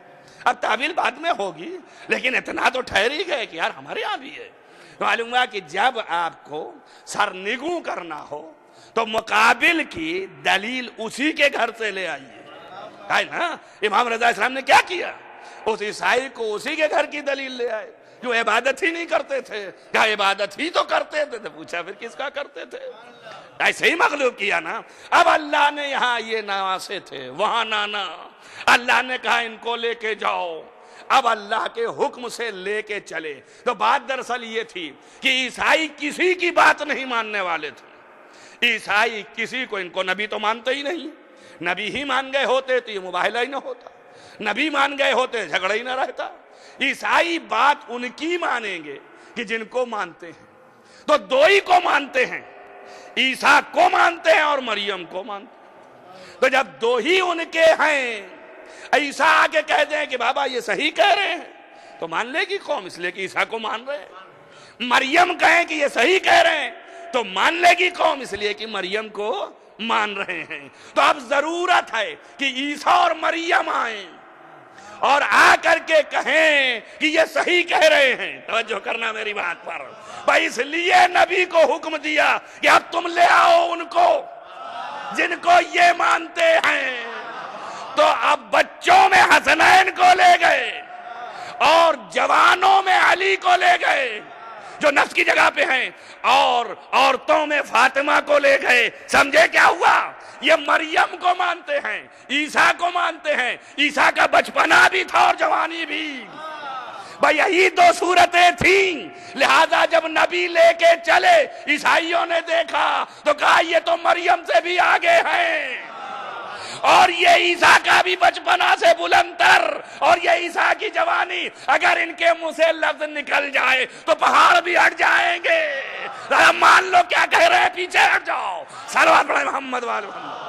اب تعویل بعد میں ہوگی، لیکن اتنا تو ٹھہر ہی گئے کہ یار ہمارے یہاں بھی ہے۔ معلوم ہوا کہ جب آپ کو سرنگوں کرنا ہو تو مقابل کی دلیل اسی کے گھر سے لے آئیے، ہے نا؟ امام رضا اسلام نے کیا کیا؟ اس عیسائی کو اسی کے گھر کی دلیل لے آئے جو عبادت ہی نہیں کرتے تھے، کہا عبادت ہی تو کرتے تھے، تو پوچھا پھر کس کا کرتے تھے؟ ایسے ہی مغلوب کیا نا۔ اب اللہ نے یہاں یہ نواسے تھے، وہاں نانا، اللہ نے کہا ان کو لے کے جاؤ، اب اللہ کے حکم سے لے کے چلے۔ تو بات دراصل یہ تھی کہ عیسائی کسی کی بات نہیں ماننے والے تھے، عیسائی کسی کو، ان کو نبی تو مانتے ہی نہیں، نبی ہی مان گئے ہوتے تو یہ مباہلہ ہی نہ ہوتا، نبی مان گئے ہوتے جھگڑا ہی نہ رہتا۔ عیسائی بات ان کی مانیں گے کہ جن کو مانتے ہیں، تو دو ہی کو مانتے ہیں، عیسیٰ کو مانتے ہیں اور مریم کو مانتے ہیں۔ تو جب دو ہی ان کے ہیں، عیسیٰ آگے کہہ دیں کہ بابا یہ صحیح کہہ رہے ہیں تو مان لے گی قوم، اس لیے کہ عیسیٰ کو مان رہے ہیں۔ مریم کہیں کہ یہ صحیح کہہ رہے ہیں تو مان لے گی قوم، اس لیے کہ مریم کو مان رہے ہیں۔ تو اب ضرورت ہے کہ عیسیٰ اور مریم آئیں اور آ کر کے کہیں کہ یہ صحیح کہہ رہے ہیں۔ توجہ کرنا میری بات پر بھائی، اس لیے نبی کو حکم دیا کہ اب تم لے آؤ ان کو جن کو یہ مانتے ہیں۔ تو اب بچوں میں حسنین کو لے گئے اور جوانوں میں علی کو لے گئے جو نفس کی جگہ پہ ہیں، اور عورتوں میں فاطمہ کو لے گئے۔ سمجھے کیا ہوا؟ یہ مریم کو مانتے ہیں، عیسیٰ کو مانتے ہیں، عیسیٰ کا بچپنا بھی تھا اور جوانی بھی۔ بھائی یہی دو صورتیں تھیں، لہذا جب نبی لے کے چلے عیسائیوں نے دیکھا تو کہا یہ تو مریم سے بھی آگے ہیں، اور یہ عیسیٰ کا بھی بچپنا سے بلند تر، اور یہ عیسیٰ کی جوانی، اگر ان کے منہ سے لفظ نکل جائے تو پہاڑ بھی ہٹ جائیں گے۔ مان لو کیا کہہ رہے ہیں، پیچھے ہٹ جاؤ۔ صلوات پڑھیں محمد وآل محمد۔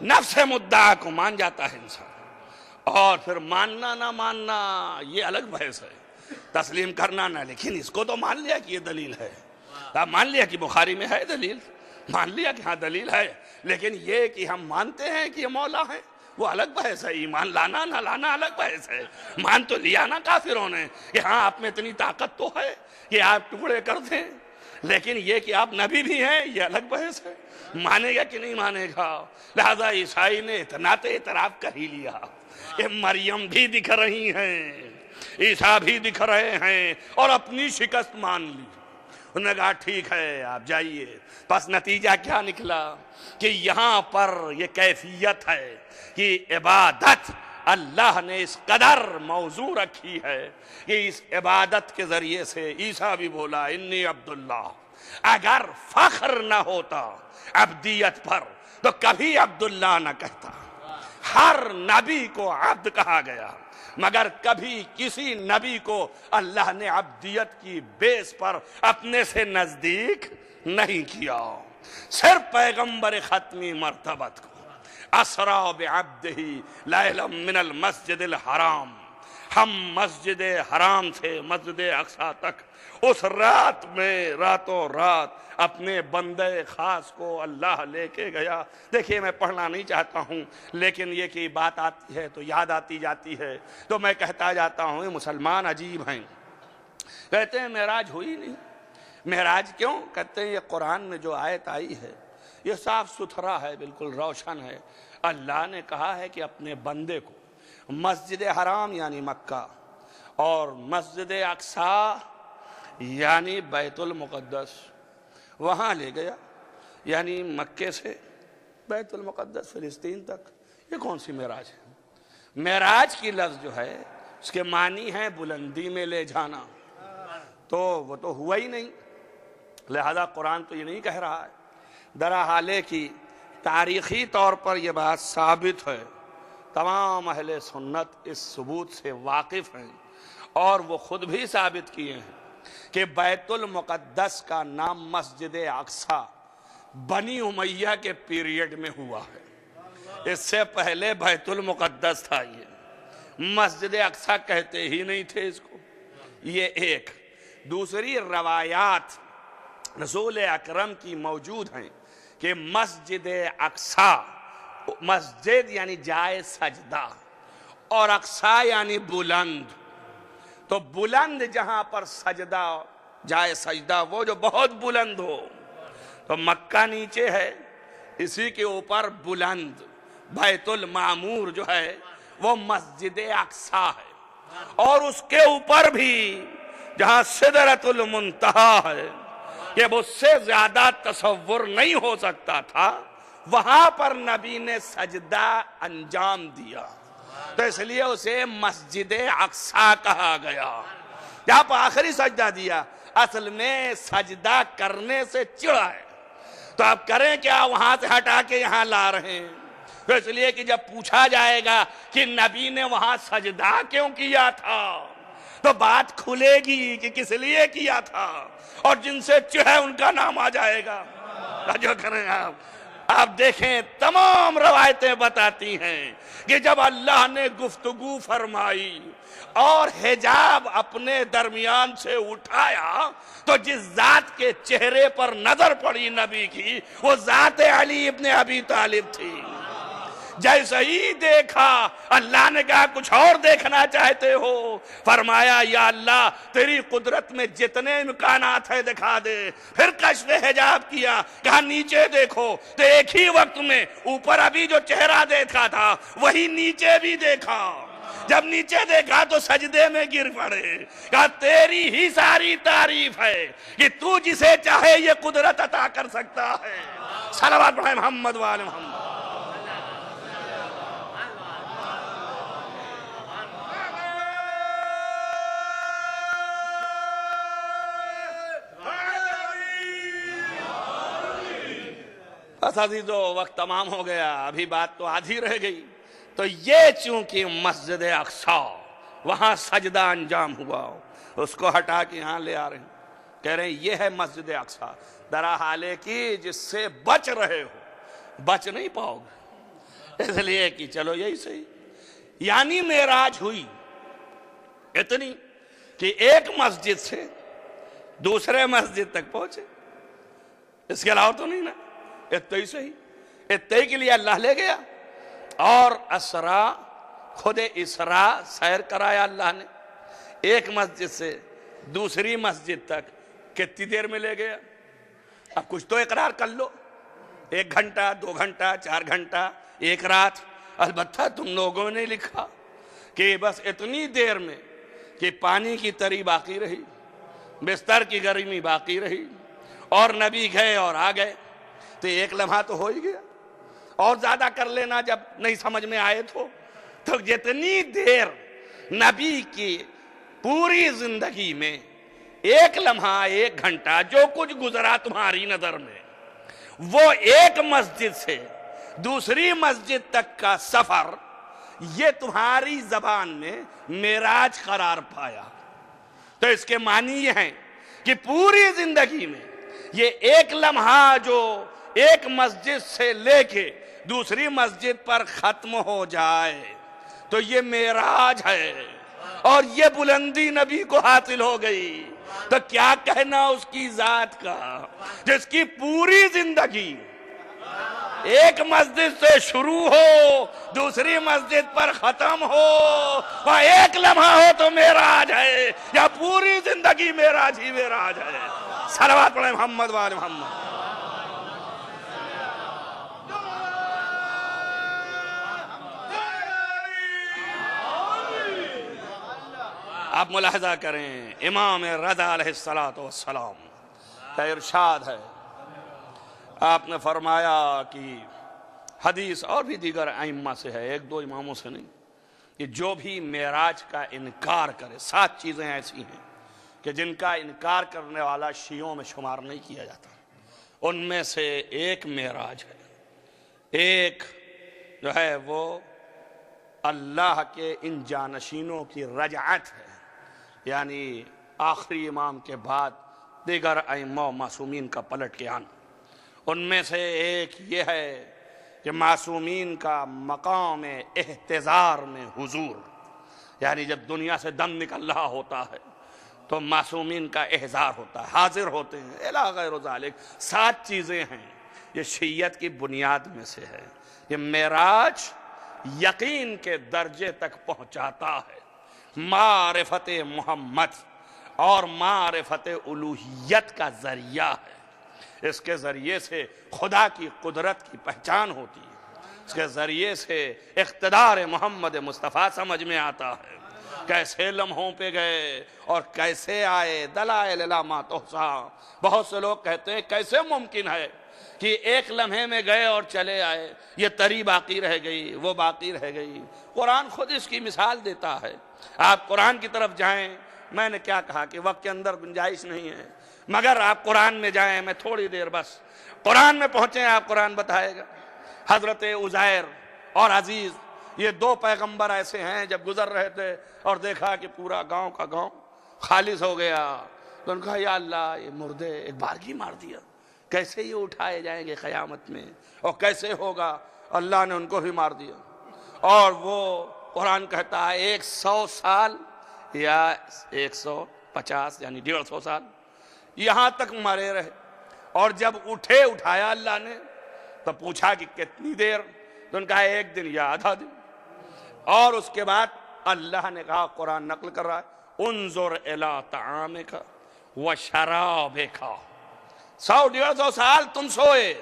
نفس مدعا کو مان جاتا ہے انسان، اور پھر ماننا نہ ماننا یہ الگ بحث ہے، تسلیم کرنا نہ، لیکن اس کو تو مان لیا کہ یہ دلیل ہے، مان لیا کہ بخاری میں ہے دلیل، مان لیا کہ ہاں دلیل ہے، لیکن یہ کہ ہم مانتے ہیں کہ یہ مولا ہے وہ الگ بحث ہے۔ ایمان لانا نہ لانا الگ بحث ہے۔ مان تو لیا نا کافروں نے کہ ہاں آپ میں اتنی طاقت تو ہے کہ آپ ٹکڑے کر دیں، لیکن یہ کہ آپ نبی بھی ہیں یہ الگ بحث ہے، مانے گا کہ نہیں مانے گا۔ لہذا عیسائی نے اتنا تو اعتراف کر ہی لیا کہ مریم بھی دکھ رہی ہیں، عیسیٰ بھی دکھ رہے ہیں، اور اپنی شکست مان لی۔ انہوں نے کہا ٹھیک ہے آپ جائیے۔ پس نتیجہ کیا نکلا کہ یہاں پر یہ کیفیت ہے کہ عبادت اللہ نے اس قدر موضوع رکھی ہے کہ اس عبادت کے ذریعے سے عیسیٰ بھی بولا انی عبداللہ۔ اگر فخر نہ ہوتا عبدیت پر تو کبھی عبداللہ نہ کہتا۔ ہر نبی کو عبد کہا گیا، مگر کبھی کسی نبی کو اللہ نے عبدیت کی بیس پر اپنے سے نزدیک نہیں کیا۔ صرف پیغمبر ختمی مرتبت کو اسرا بعبدہ لیلا من المسجد الحرام، ہم مسجد حرام سے مسجد اقصی تک اس رات میں راتوں رات اپنے بندے خاص کو اللہ لے کے گیا۔ دیکھیے میں پڑھنا نہیں چاہتا ہوں، لیکن یہ کہ بات آتی ہے تو یاد آتی جاتی ہے، تو میں کہتا جاتا ہوں یہ مسلمان عجیب ہیں، کہتے ہیں معراج ہوئی نہیں۔ معراج کیوں؟ کہتے ہیں یہ قرآن میں جو آیت آئی ہے یہ صاف ستھرا ہے، بالکل روشن ہے۔ اللہ نے کہا ہے کہ اپنے بندے کو مسجد حرام یعنی مکہ اور مسجد اقصی یعنی بیت المقدس وہاں لے گیا، یعنی مکے سے بیت المقدس فلسطین تک۔ یہ کون سی معراج ہے؟ معراج کی لفظ جو ہے اس کے معنی ہے بلندی میں لے جانا، تو وہ تو ہوا ہی نہیں، لہذا قرآن تو یہ نہیں کہہ رہا ہے۔ درحالے کی تاریخی طور پر یہ بات ثابت ہے، تمام اہل سنت اس ثبوت سے واقف ہیں، اور وہ خود بھی ثابت کیے ہیں کہ بیت المقدس کا نام مسجد اقصی بنی امیہ کے پیریڈ میں ہوا ہے، اس سے پہلے بیت المقدس تھا، یہ مسجد اقصی کہتے ہی نہیں تھے اس کو۔ یہ ایک دوسری روایات رسول اکرم کی موجود ہیں کہ مسجد اقصی، مسجد یعنی جائے سجدہ، اور اقصی یعنی بلند، تو بلند جہاں پر سجدہ، جائے سجدہ وہ جو بہت بلند ہو، تو مکہ نیچے ہے، اسی کے اوپر بلند بیت المعمور جو ہے وہ مسجد اقصی ہے، اور اس کے اوپر بھی جہاں سدرۃ المنتہا ہے کہ اس سے زیادہ تصور نہیں ہو سکتا تھا، وہاں پر نبی نے سجدہ انجام دیا، تو اس لیے اسے مسجد اقصی کہا گیا، جہاں پر آخری سجدہ دیا۔ اصل میں سجدہ کرنے سے چڑھا ہے، تو آپ کریں کیا، وہاں سے ہٹا کے یہاں لا رہے ہیں؟ تو اس لیے کہ جب پوچھا جائے گا کہ نبی نے وہاں سجدہ کیوں کیا تھا، تو بات کھلے گی کہ کس لیے کیا تھا، اور جن سے چڑھے ان کا نام آ جائے گا۔ جو کریں آپ دیکھیں تمام روایتیں بتاتی ہیں کہ جب اللہ نے گفتگو فرمائی اور حجاب اپنے درمیان سے اٹھایا، تو جس ذات کے چہرے پر نظر پڑی نبی کی، وہ ذات علی ابن ابی طالب تھی۔ جیسے ہی دیکھا، اللہ نے کہا کچھ اور دیکھنا چاہتے ہو؟ فرمایا یا اللہ تیری قدرت میں جتنے امکانات ہیں دکھا دے۔ پھر کشف حجاب کیا، کہا نیچے دیکھو، تو ایک ہی وقت میں اوپر ابھی جو چہرہ دیکھا تھا وہی نیچے بھی دیکھا۔ جب نیچے دیکھا تو سجدے میں گر پڑے، کہا تیری ہی ساری تعریف ہے کہ تو جسے چاہے یہ قدرت عطا کر سکتا ہے۔ صلوات پڑھیں محمد وآل محمد۔ بس عزیزو وقت تمام ہو گیا، ابھی بات تو آدھی رہ گئی۔ تو یہ چونکہ مسجد اقصی وہاں سجدہ انجام ہوا، اس کو ہٹا کے یہاں لے آ رہے ہیں، کہہ رہے ہیں یہ ہے مسجد اقصی، درا حالے کی جس سے بچ رہے ہو بچ نہیں پاؤ گے، اس لیے کہ چلو یہی صحیح۔ یعنی معراج ہوئی اتنی کہ ایک مسجد سے دوسرے مسجد تک پہنچے، اس کے علاوہ تو نہیں نا، اتنا ہی صحیح، اتنا ہی کے لیے اللہ لے گیا۔ اور اسرا، خود اسرا سیر کرایا اللہ نے، ایک مسجد سے دوسری مسجد تک کتنی دیر میں لے گیا؟ اب کچھ تو اقرار کر لو، 1 گھنٹہ 2 گھنٹہ 4 گھنٹہ 1 رات۔ البتہ تم لوگوں نے لکھا کہ بس اتنی دیر میں کہ پانی کی تری باقی رہی، بستر کی گرمی باقی رہی، اور نبی گئے اور آ گئے، تو 1 لمحہ تو ہو ہی گیا، اور زیادہ کر لینا جب نہیں سمجھ میں آئے تو جتنی دیر نبی کی پوری زندگی میں 1 لمحہ 1 گھنٹہ جو کچھ گزرا تمہاری نظر میں، وہ ایک مسجد سے دوسری مسجد تک کا سفر، یہ تمہاری زبان میں معراج قرار پایا۔ تو اس کے معنی یہ ہیں کہ پوری زندگی میں یہ 1 لمحہ جو ایک مسجد سے لے کے دوسری مسجد پر ختم ہو جائے تو یہ معراج ہے، اور یہ بلندی نبی کو حاصل ہو گئی۔ تو کیا کہنا اس کی ذات کا جس کی پوری زندگی ایک مسجد سے شروع ہو دوسری مسجد پر ختم ہو، وہ 1 لمحہ ہو تو معراج ہے، یا پوری زندگی معراج ہی معراج ہے۔ صلوات پڑھیں محمد وآل محمد۔ آپ ملاحظہ کریں امام رضا علیہ السلام کا ارشاد ہے، آپ نے فرمایا کہ حدیث اور بھی دیگر ائمہ سے ہے، 1-2 اماموں سے نہیں، کہ جو بھی معراج کا انکار کرے، 7 چیزیں ایسی ہیں کہ جن کا انکار کرنے والا شیعوں میں شمار نہیں کیا جاتا، ان میں سے ایک معراج ہے، ایک جو ہے وہ اللہ کے ان جانشینوں کی رجعت ہے، یعنی آخری امام کے بعد دیگر ائمہ و معصومین کا پلٹ کے آنا۔ ان میں سے ایک یہ ہے کہ معصومین کا مقام احتضار میں حضور، یعنی جب دنیا سے دم نکل رہا ہوتا ہے تو معصومین کا احضار ہوتا ہے، حاضر ہوتے ہیں، الی غیر ذالک 7 چیزیں ہیں۔ یہ شیعت کی بنیاد میں سے ہے۔ یہ معراج یقین کے درجے تک پہنچاتا ہے، معرفت محمد اور معرفت الوہیت کا ذریعہ ہے۔ اس کے ذریعے سے خدا کی قدرت کی پہچان ہوتی ہے، اس کے ذریعے سے اقتدار محمد مصطفیٰ سمجھ میں آتا ہے، کیسے لمحوں پہ گئے اور کیسے آئے، دلائل لا ما تحصیٰ۔ بہت سے لوگ کہتے ہیں کیسے ممکن ہے کہ ایک لمحے میں گئے اور چلے آئے، یہ تری باقی رہ گئی، وہ باقی رہ گئی۔ قرآن خود اس کی مثال دیتا ہے۔ آپ قرآن کی طرف جائیں، میں نے کیا کہا کہ وقت کے اندر گنجائش نہیں ہے، مگر آپ قرآن میں جائیں، میں تھوڑی دیر بس قرآن میں پہنچیں، آپ قرآن بتائے گا۔ حضرت عزیر اور عزیز، یہ 2 پیغمبر ایسے ہیں، جب گزر رہے تھے اور دیکھا کہ پورا گاؤں کا گاؤں خالص ہو گیا، تو انہوں نے کہا یا اللہ، یہ مردے ایک بارگی مار دیا، کیسے یہ اٹھائے جائیں گے قیامت میں، اور کیسے ہوگا؟ اللہ نے ان کو بھی مار دیا۔ اور وہ قرآن کہتا ہے 100 سال یا 150 یعنی 150 سال یہاں تک مرے رہے، اور جب اٹھایا اللہ نے تو پوچھا کہ کتنی دیر، تو ان کہا 1 دن یا آدھا دن۔ اور اس کے بعد اللہ نے کہا، قرآن نقل کر رہا ہے، انظر الی طعامک وشرابک۔ 100-150 سال تم سوئے،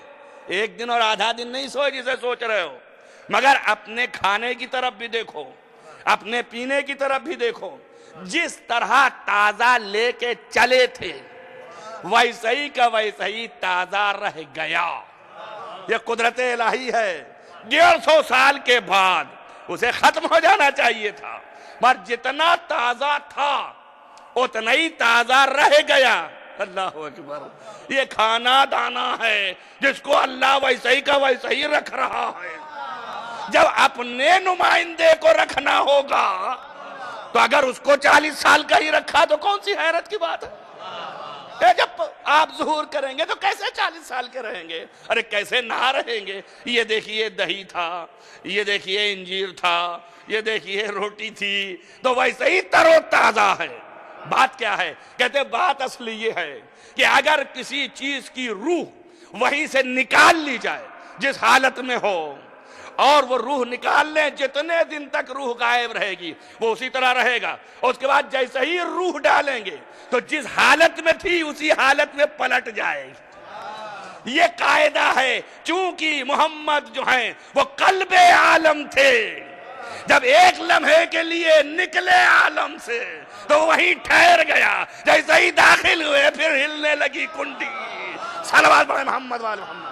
1 دن اور آدھا دن نہیں سوئے جسے سوچ رہے ہو، مگر اپنے کھانے کی طرف بھی دیکھو، اپنے پینے کی طرف بھی دیکھو۔ جس طرح تازہ لے کے چلے تھے ویسے ہی کا ویسے ہی تازہ رہ گیا۔ یہ قدرت الہی ہے۔ 150 سال کے بعد اسے ختم ہو جانا چاہیے تھا، پر جتنا تازہ تھا اتنا ہی تازہ رہ گیا۔ اللہ اکبر۔ یہ کھانا دانا ہے جس کو اللہ ویسے ہی کا ویسے ہی رکھ رہا ہے۔ جب اپنے نمائندے کو رکھنا ہوگا تو اگر اس کو 40 سال کا ہی رکھا تو کون سی حیرت کی بات ہے؟ جب آپ ظہور کریں گے تو کیسے 40 سال کے رہیں گے؟ ارے کیسے نہ رہیں گے؟ یہ دیکھیے دہی تھا، یہ دیکھیے انجیر تھا، یہ دیکھیے روٹی تھی، تو ویسے ہی تر و تازہ ہے۔ بات کیا ہے؟ کہتے بات اصلی یہ ہے کہ اگر کسی چیز کی روح وہیں سے نکال لی جائے جس حالت میں ہو، اور وہ روح نکال لیں، جتنے دن تک روح غائب رہے گی وہ اسی طرح رہے گا۔ اس کے بعد جیسے ہی روح ڈالیں گے تو جس حالت میں تھی اسی حالت میں پلٹ جائے گی۔ یہ قاعدہ ہے۔ چونکہ محمد جو ہیں وہ قلب عالم تھے، جب ایک لمحے کے لیے نکلے عالم سے تو وہیں ٹھہر گیا، جیسے ہی داخل ہوئے پھر ہلنے لگی کنڈی۔ صلوات پڑھیں محمد والے محمد۔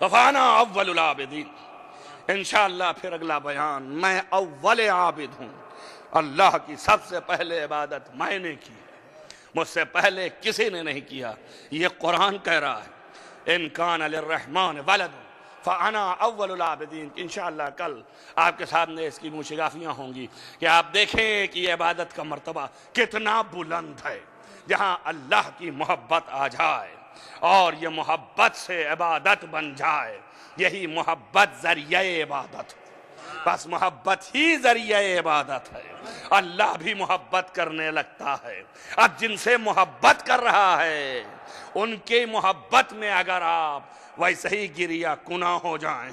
وفانا اول العابدین۔ انشاءاللہ پھر اگلا بیان، میں اول عابد ہوں۔ اللہ کی سب سے پہلے عبادت میں نے کی، مجھ سے پہلے کسی نے نہیں کیا۔ یہ قرآن کہہ رہا ہے، ان کان للرحمن ولد فانا اول العابدین۔ انشاءاللہ کل آپ کے سامنے اس کی موشگافیاں ہوں گی کہ آپ دیکھیں کہ یہ عبادت کا مرتبہ کتنا بلند ہے، جہاں اللہ کی محبت آ جائے اور یہ محبت سے عبادت بن جائے۔ یہی محبت ذریعہ عبادت، بس محبت ہی ذریعہ عبادت ہے۔ اللہ بھی محبت کرنے لگتا ہے۔ اب جن سے محبت کر رہا ہے ان کے محبت میں اگر آپ ویسے ہی گریا کنا ہو جائیں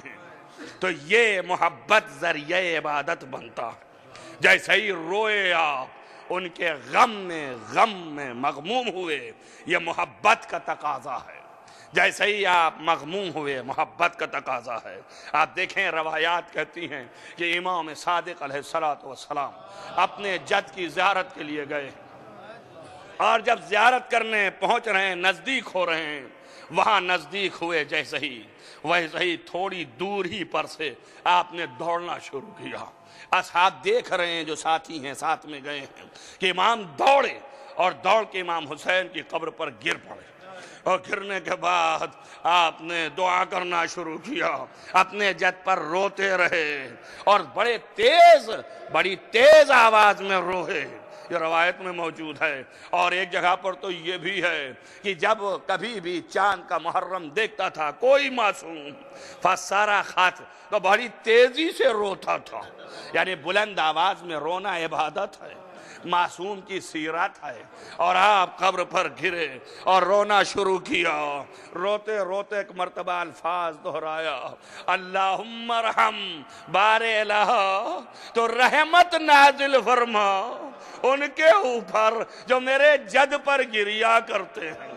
تو یہ محبت ذریعہ عبادت بنتا ہے۔ جیسے ہی روئے آپ ان کے غم میں مغموم ہوئے، یہ محبت کا تقاضا ہے۔ جیسے ہی آپ مغموم ہوئے، محبت کا تقاضا ہے۔ آپ دیکھیں روایات کہتی ہیں کہ امام صادق علیہ السلام اپنے جد کی زیارت کے لیے گئے، اور جب زیارت کرنے پہنچ رہے ہیں، نزدیک ہو رہے ہیں، وہاں نزدیک ہوئے جیسے ہی ویسے ہی تھوڑی دور ہی پر سے آپ نے دوڑنا شروع کیا۔ اصحاب دیکھ رہے ہیں، جو ساتھی ہیں ساتھ میں گئے ہیں، کہ امام دوڑے اور دوڑ کے امام حسین کی قبر پر گر پڑے، اور گرنے کے بعد آپ نے دعا کرنا شروع کیا، اپنے جد پر روتے رہے اور بڑی تیز آواز میں روئے۔ یہ روایت میں موجود ہے۔ اور ایک جگہ پر تو یہ بھی ہے کہ جب کبھی بھی چاند کا محرم دیکھتا تھا کوئی معصوم فسارا خط تو بڑی تیزی سے روتا تھا، یعنی بلند آواز میں رونا عبادت ہے، معصوم کی سیرت ہے۔ اور آپ قبر پر گرے اور رونا شروع کیا، روتے روتے ایک مرتبہ الفاظ دہرایا، اللہم ارحم بار الہ، تو رحمت نازل فرما ان کے اوپر جو میرے جد پر گریا کرتے ہیں،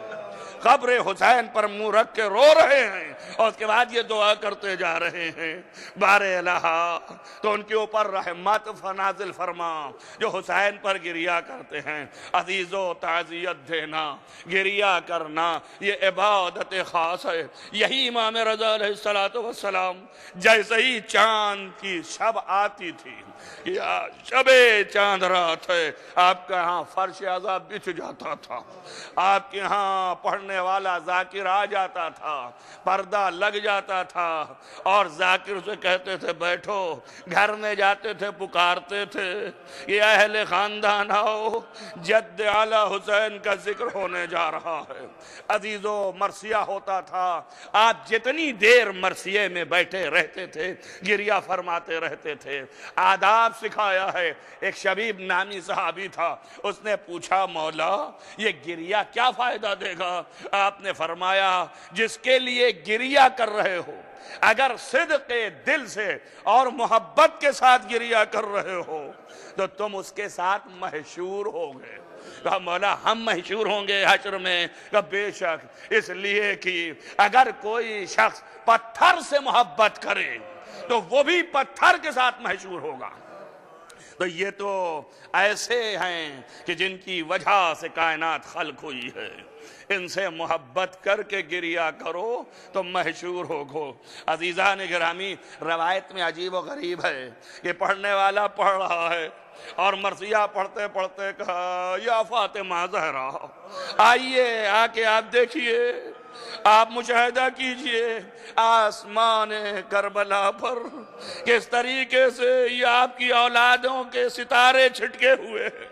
قبر حسین پر منہ رکھ کے رو رہے ہیں اور اس کے بعد یہ دعا کرتے جا رہے ہیں، بار الہ تو ان کے اوپر رحمت نازل فرما جو حسین پر گریا کرتے ہیں۔ عزیزو تعزیت دینا، گریا کرنا یہ عبادت خاص ہے۔ یہی امام رضا علیہ السلام جیسے ہی چاند کی شب آتی تھی، شب چاند رات ہے، آپ کے ہاں فرش عذاب بچھ جاتا تھا، آپ کے ہاں پڑھنے والا ذاکر آ جاتا تھا، پردہ لگ جاتا تھا اور ذاکر سے کہتے تھے بیٹھو، گھر میں جاتے تھے پکارتے تھے کہ اہل خاندان آؤ، جد اعلی حسین کا ذکر ہونے جا رہا ہے۔ عزیزو مرثیہ ہوتا تھا، آپ جتنی دیر مرثیے میں بیٹھے رہتے تھے گریہ فرماتے رہتے تھے۔ آداب سکھایا ہے۔ ایک شبیب نامی صحابی تھا، اس نے پوچھا مولا یہ گریہ کیا فائدہ دے گا؟ آپ نے فرمایا جس کے لیے گریہ کر رہے ہو اگر صدق دل سے اور محبت کے ساتھ گریہ کر رہے ہو تو تم اس کے ساتھ محشور ہوگے۔ کہا مولا ہم محشور ہوں گے حشر میں؟ کہا بے شک، اس لیے کہ اگر کوئی شخص پتھر سے محبت کرے تو وہ بھی پتھر کے ساتھ محشور ہوگا۔ تو یہ تو ایسے ہیں کہ جن کی وجہ سے کائنات خلق ہوئی ہے، ان سے محبت کر کے گریہ کرو تو محشور ہوگو۔ عزیزان گرامی، روایت میں عجیب و غریب ہے کہ پڑھنے والا پڑھ رہا ہے اور مرثیہ پڑھتے پڑھتے کہا یا فاطمہ زہرا آئیے، آ کے آپ دیکھیے، آپ مشاہدہ کیجئے آسمان کربلا پر کس طریقے سے یہ آپ کی اولادوں کے ستارے چھٹکے ہوئے ہیں۔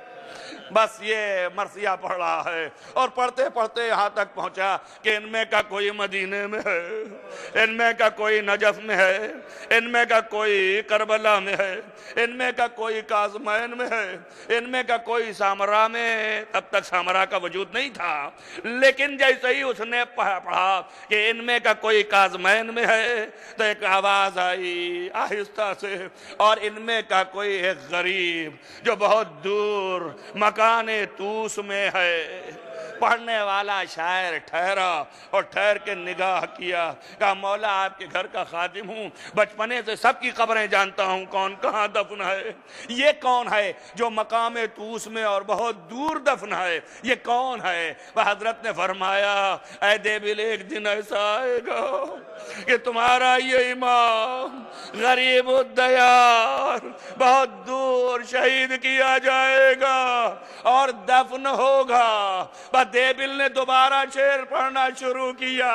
بس یہ مرثیہ پڑھ رہا ہے اور پڑھتے پڑھتے یہاں تک پہنچا کہ ان میں کا کوئی مدینے میں ہے، ان میں کا کوئی نجف میں ہے، ان میں کا کوئی کربلا میں ہے، ان میں کا کوئی کاظمین میں ہے، ان میں کا کوئی سامرا میں۔ تب تک سامرا کا وجود نہیں تھا، لیکن جیسے ہی اس نے پڑھا کہ ان میں کا کوئی کاظمین میں ہے تو ایک آواز آئی آہستہ سے، اور ان میں کا کوئی ایک غریب جو بہت دور مکان توس میں ہے۔ پڑھنے والا شاعر ٹھہرا اور ٹھہر کے نگاہ کیا، کہا مولا آپ کے گھر کا خادم ہوں، بچپنے سے سب کی قبریں جانتا ہوں، کون کہاں دفن ہے، یہ کون ہے جو مقام توس میں اور بہت دور دفن ہے، یہ کون ہے؟ وہ حضرت نے فرمایا اے دیبل ایک دن ایسا آئے گا کہ تمہارا یہ امام غریب الدیار بہت دور شہید کیا جائے گا اور دفن ہوگا۔ دیبل نے دوبارہ شعر پڑھنا شروع کیا۔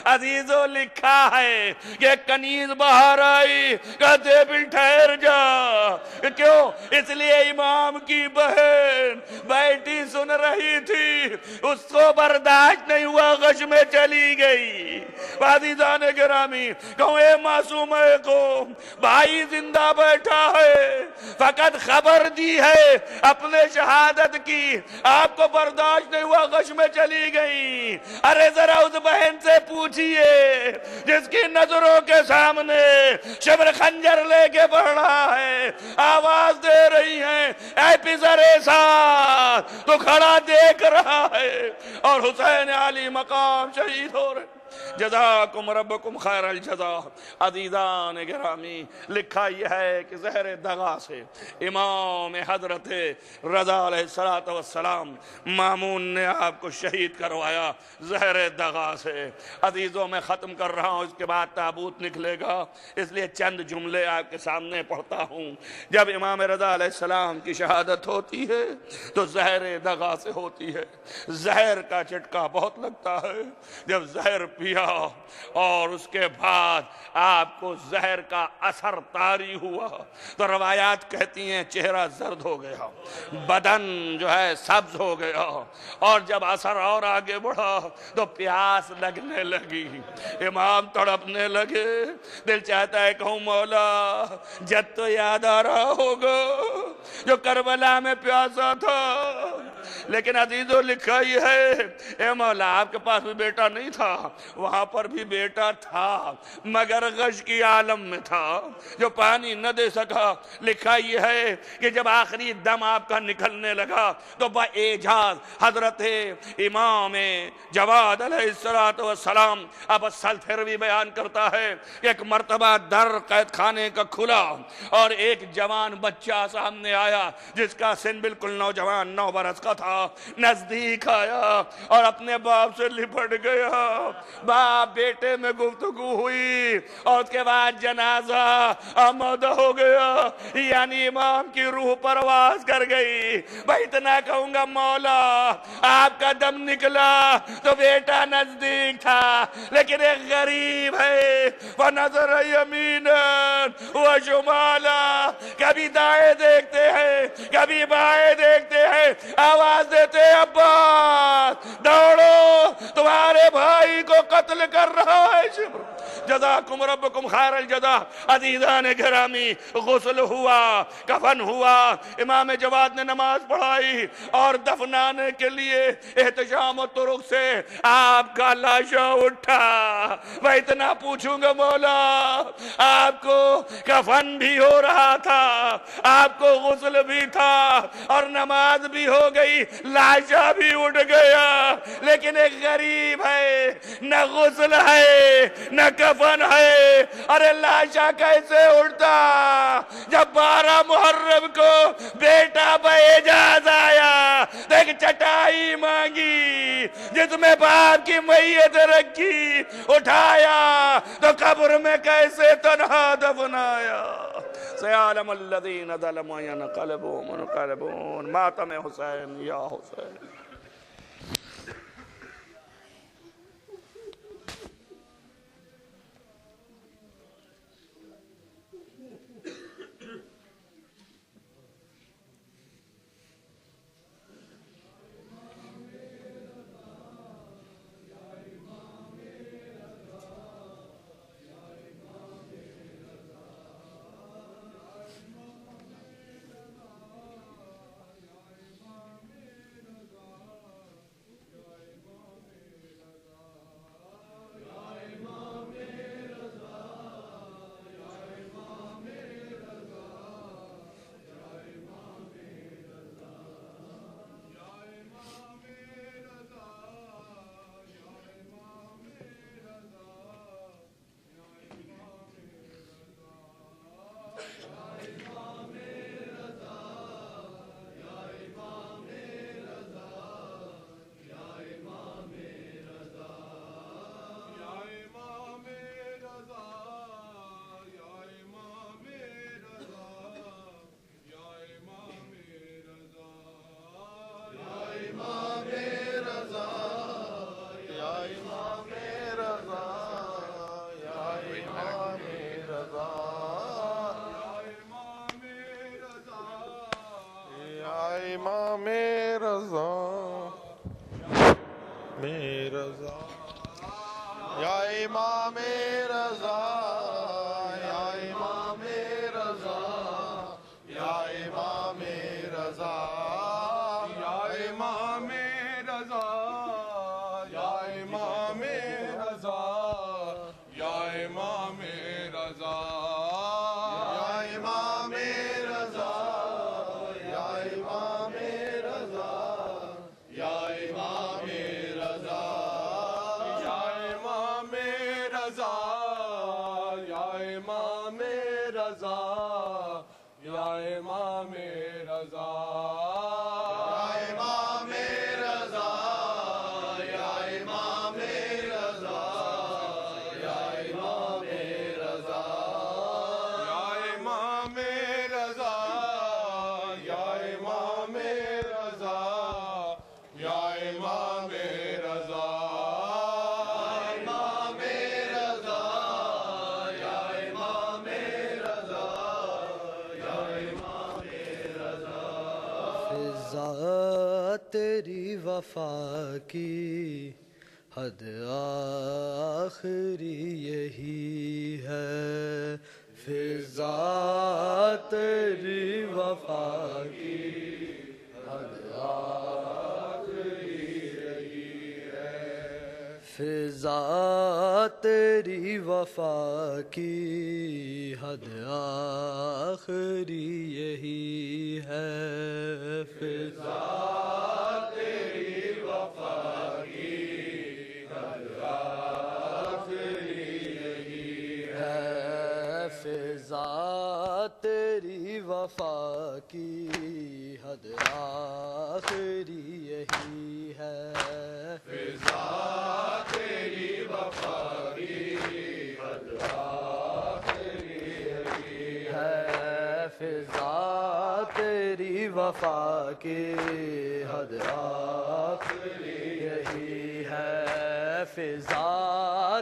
عزیزو لکھا ہے کہ کنیز باہر آئی، کہا دیبل ٹھہر جا۔ کیوں؟ اس لیے امام کی بہن بیٹی سن رہی تھی، اس کو برداشت نہیں ہوا، غش میں چلی گئی۔ عزیزان گرامی، کہوں اے معصومے کو، بھائی زندہ بیٹھا ہے، فقط خبر دی ہے اپنے شہادت کی، آپ کو برداشت نہیں ہوا، غش میں چلی گئی۔ ارے ذرا اس بہن سے پوچھئے جس کی نظروں کے سامنے شبر خنجر لے کے بڑھ رہا ہے، آواز دے رہی ہیں اے پسر ساتھ، تو کھڑا دیکھ رہا ہے اور حسین علی مقام شہید ہو رہے۔ جزاکم ربکم خیر الجزا۔ عزیزان گرامی، لکھا یہ ہے کہ زہر دغا سے امام حضرت رضا علیہ السلام مامون نے آپ کو شہید کروایا زہر دغا سے۔ عزیزوں میں ختم کر رہا ہوں، اس کے بعد تابوت نکلے گا، اس لیے چند جملے آپ کے سامنے پڑھتا ہوں۔ جب امام رضا علیہ السلام کی شہادت ہوتی ہے تو زہر دغا سے ہوتی ہے۔ زہر کا چٹکا بہت لگتا ہے، جب زہر پیا اور اس کے بعد آپ کو زہر کا اثر طاری ہوا تو روایات کہتی ہیں چہرہ زرد ہو گیا، بدن جو ہے سبز ہو گیا، اور جب اثر اور آگے بڑھا تو پیاس لگنے لگی، امام تڑپنے لگے، دل چاہتا ہے کہوں مولا جد تو یاد آ رہا ہوگا جو کربلا میں پیاسا تھا، لیکن عزیزو لکھا ہی ہے اے مولا آپ کے پاس بھی بیٹا نہیں تھا، وہاں پر بھی بیٹا تھا مگر غش کی عالم میں تھا جو پانی نہ دے سکا۔ لکھا یہ ہے کہ جب آخری دم آپ کا نکلنے لگا تو با اعجاز حضرت امام جواد علیہ السلام اب اصل پھر بھی بیان کرتا ہے کہ ایک مرتبہ در قید خانے کا کھلا اور ایک جوان بچہ سامنے آیا جس کا سن بالکل نوجوان 9 برس کا تھا، نزدیک آیا اور اپنے باپ سے لپٹ گیا، باپ بیٹے میں گفتگو ہوئی اور اس کے بعد جنازہ آمادہ ہو گیا، یعنی امام کی روح پرواز کر گئی۔ میں اتنا کہوں گا مولا آپ کا دم نکلا تو بیٹا نزدیک تھا، لیکن ایک غریب ہے وَنَظَرَ يَمِينًا وَشُمَالًا، کبھی دائیں دیکھتے ہیں کبھی بائیں دیکھتے ہیں، آواز دیتے ہیں عباس دوڑو تمہارے بھائی کو قتل کر رہا ہے شبر۔ جزاکم ربکم خیر الجزا۔ عزیزان گرامی غسل ہوا، کفن ہوا، امام جواد نے نماز پڑھائی اور دفنانے کے لیے احتشام و طرق سے آپ کا لاشا اٹھا۔ میں اتنا پوچھوں گا مولا آپ کو کفن بھی ہو رہا تھا، آپ کو غسل بھی تھا اور نماز بھی ہو گئی، لاشا بھی اٹھ گیا، لیکن ایک غریب ہے، نہ غسل ہے نہ کفن ہے، ارے لاشا کیسے اٹھتا؟ جب 12 محرم کو بیٹا باعجاز آیا تو ایک چٹائی مانگی جس میں باپ کی میت رکھی، اٹھایا تو قبر میں کیسے تنہا دفنایا۔ سیعلم الذین ظلموا ینقلبون ماتم حسین یا حسین۔ فضا تیری وفا کی حد آخری یہی ہے، فضا تیری وفا کی حد آخری یہی ہے، فضا تیری وفا کی حد آخری یہی ہے، فضا تیری وفا کی حد آخری یہی ہے، فضا تیری وفا کی حد آخری یہی ہے، فضا تیری وفا کی حد آخری یہی ہے، فضا تیری وفا کی حد آخری یہی ہے، فضا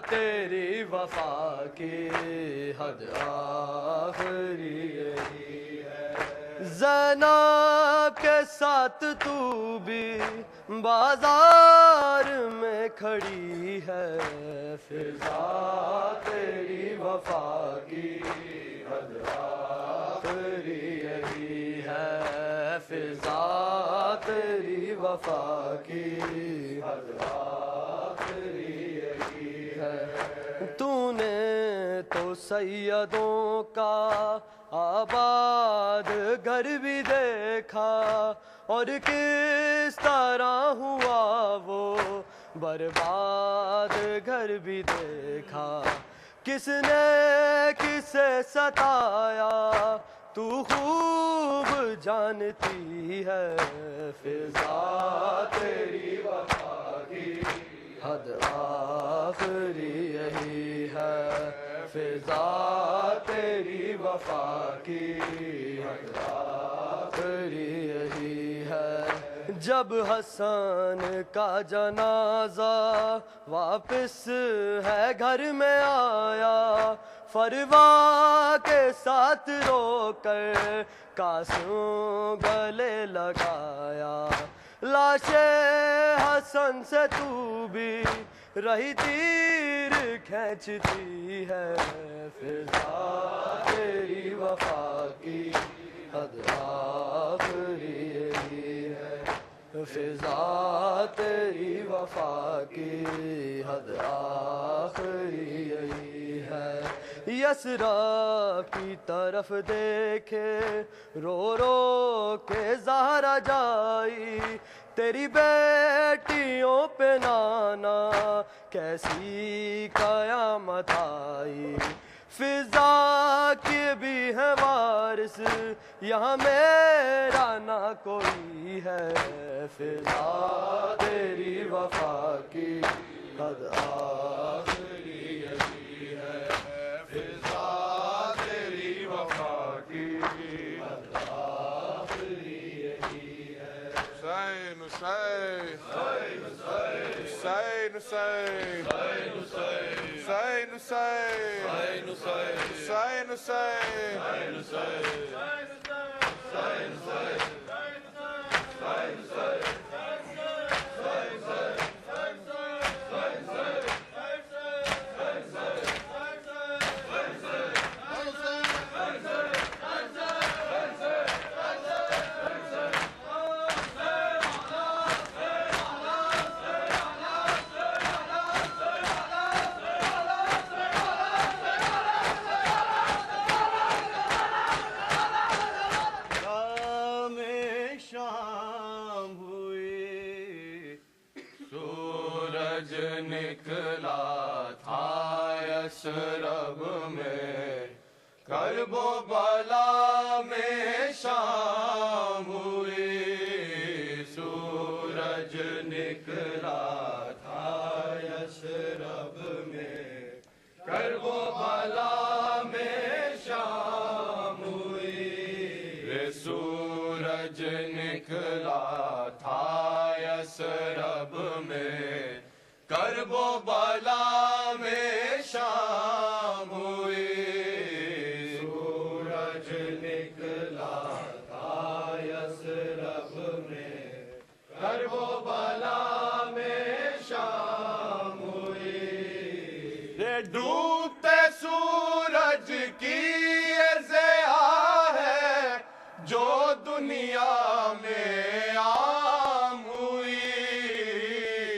تیری وفا کی حد آخری یہی ہے، زینب کے ساتھ تو بھی بازار میں کھڑی ہے، فضا تیری وفا کی حد آخری یہی ہے، فضا تیری وفا کی حد آخری یہی ہے، تو نے تو سیدوں کا آباد گھر بھی دیکھا اور کس طرح ہوا وہ برباد گھر بھی دیکھا، کس نے کسے ستایا تو خوب جانتی ہے، فضا تیری وفا کی حد آخری یہی ہے، فضا تیری وفا کی حد آخری یہی ہے، جب حسن کا جنازہ واپس ہے گھر میں آیا، فروا کے ساتھ رو کر قاسم گلے لگایا، لاش حسن سے تو بھی رہی تیر کھینچتی ہے، فضا تیری وفا کی حد آخری یہی ہے، فضا تیری وفا کی حد آخری یہی ہے، یسریٰ کی طرف دیکھے رو رو کے زہرا جائی، تیری بیٹیوں پہ نانا کیسی قیامت آئی، فضا کے بھی ہے وارث یہاں میرا نہ کوئی ہے، فضا تیری وفا کی حد آخری یہی ہے، فضا تیری وفا کی حد آخری یہی ہے، حسین حسین حسین حسین حسین حسین حسین نکلا تھا یثرب میں، کرب و بلا میں شام ہوئی، سورج نکلا تھا یثرب میں، کرب و بلا میں شام ہوئی، سورج نکلا تھا یثرب میں، کرب و بلا میں شام ہوئی، سورج نکلا تھا یثرب میں، حج کی یہ ضیاء ہے جو دنیا میں عام ہوئی،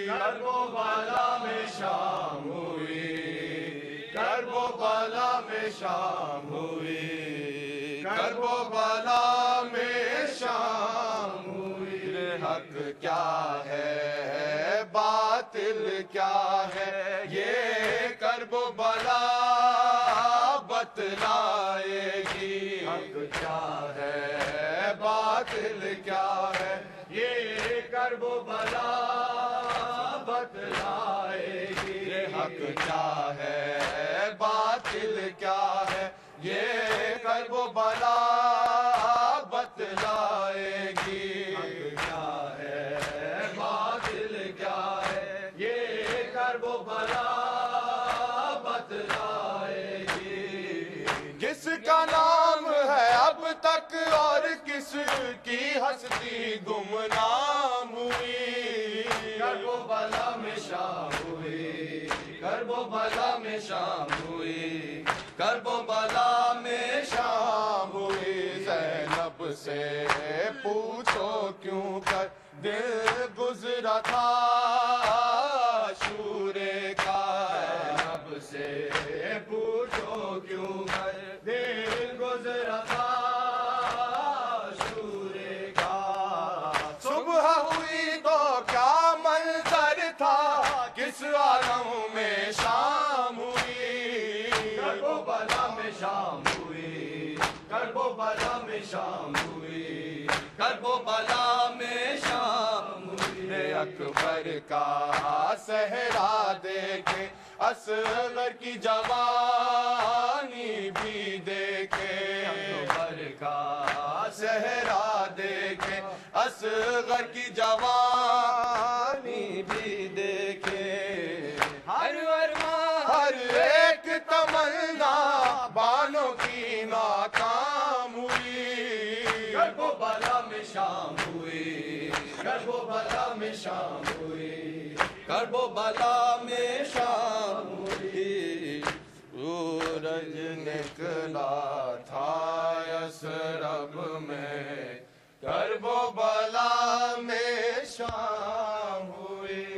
کرب و بلا میں شام ہوئی، کرب و بلا میں شام ہوئی، کرب و بلا میں شام ہوئی۔ حق کیا ہے باطل کیا ہے یہ کرب و بلا بتلائے گی، حق کیا ہے باطل کیا ہے یہ کرب و بلا بتلائے گی، حق کیا ہے باطل کیا ہے یہ کرب و بلا بتلائے گی، حق کیا ہے باطل کیا ہے یہ کرب و بلا بتلائے گی۔ کس کا نام ہے اب تک اور کس کی ہستی گمنام ہوئی، کرب و بلا میں شام ہوئی، کرب و بلا میں شام ہوئی، کرب و بلا میں شام ہوئی۔ زینب سے پوچھو کیوں کر دل گزرا تھا شورے کا، زینب سے پوچھو کیوں کر دل گزرا تھا شورے کا۔ صبح ہوئی تو کیا منظر تھا کس عالم میں شام ہوئی، کرب و بلا میں شام ہوئی، کرب و بلا میں شام ہوئی، کرب و بلا میں شام ہوئی۔ اکبر کا صحرا دیکھے اصغر کی جوانی بھی دیکھے، اکبر کا صحرا دیکھے اصغر کی جوانی بھی دیکھے، ہر ارمان ہر ایک تمنا بانوں کی ناکام ہوئی، کرب و بلا میں شام ہوئی، کرب و بلا میں شام ہوئی، کرب و بلا میں شام ہوئی۔ سورج نکلا تھا یثرب میں کرب و بلا میں شام ہوئی۔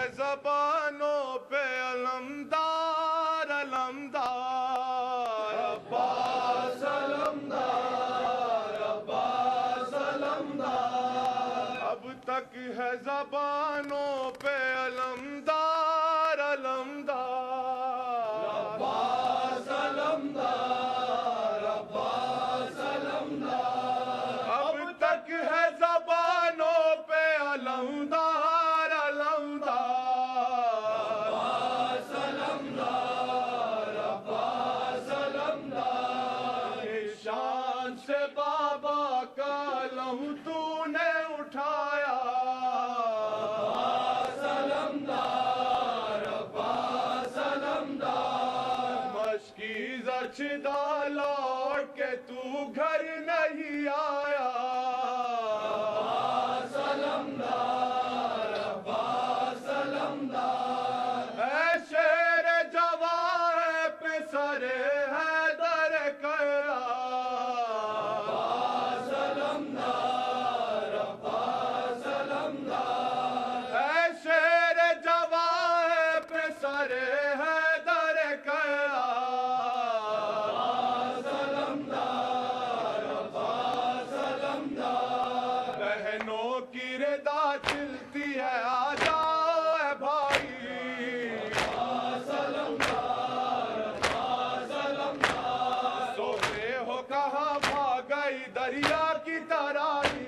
ہے زبانوں پہ علمدار علمدار، عباس علمدار عباس علمدار، اب تک ہے زبانوں پہ علمدار علمدار، عباس علمدار عباس علمدار۔ شان سے بابا کا علم تو نے اٹھایا، لوٹ کے تو گھر نہیں آیا، عباس علمدار عباس علمدار۔ اے شیر جوان پہ سر حیدر کرا، عباس علمدار عباس علمدار۔ اے شیر جوان پہ سر حیدر کرا، چلتی ہے آ جاؤ اے بھائی، عباس علمدار عباس علمدار۔ سوتے ہو کہاں دریا کی طرح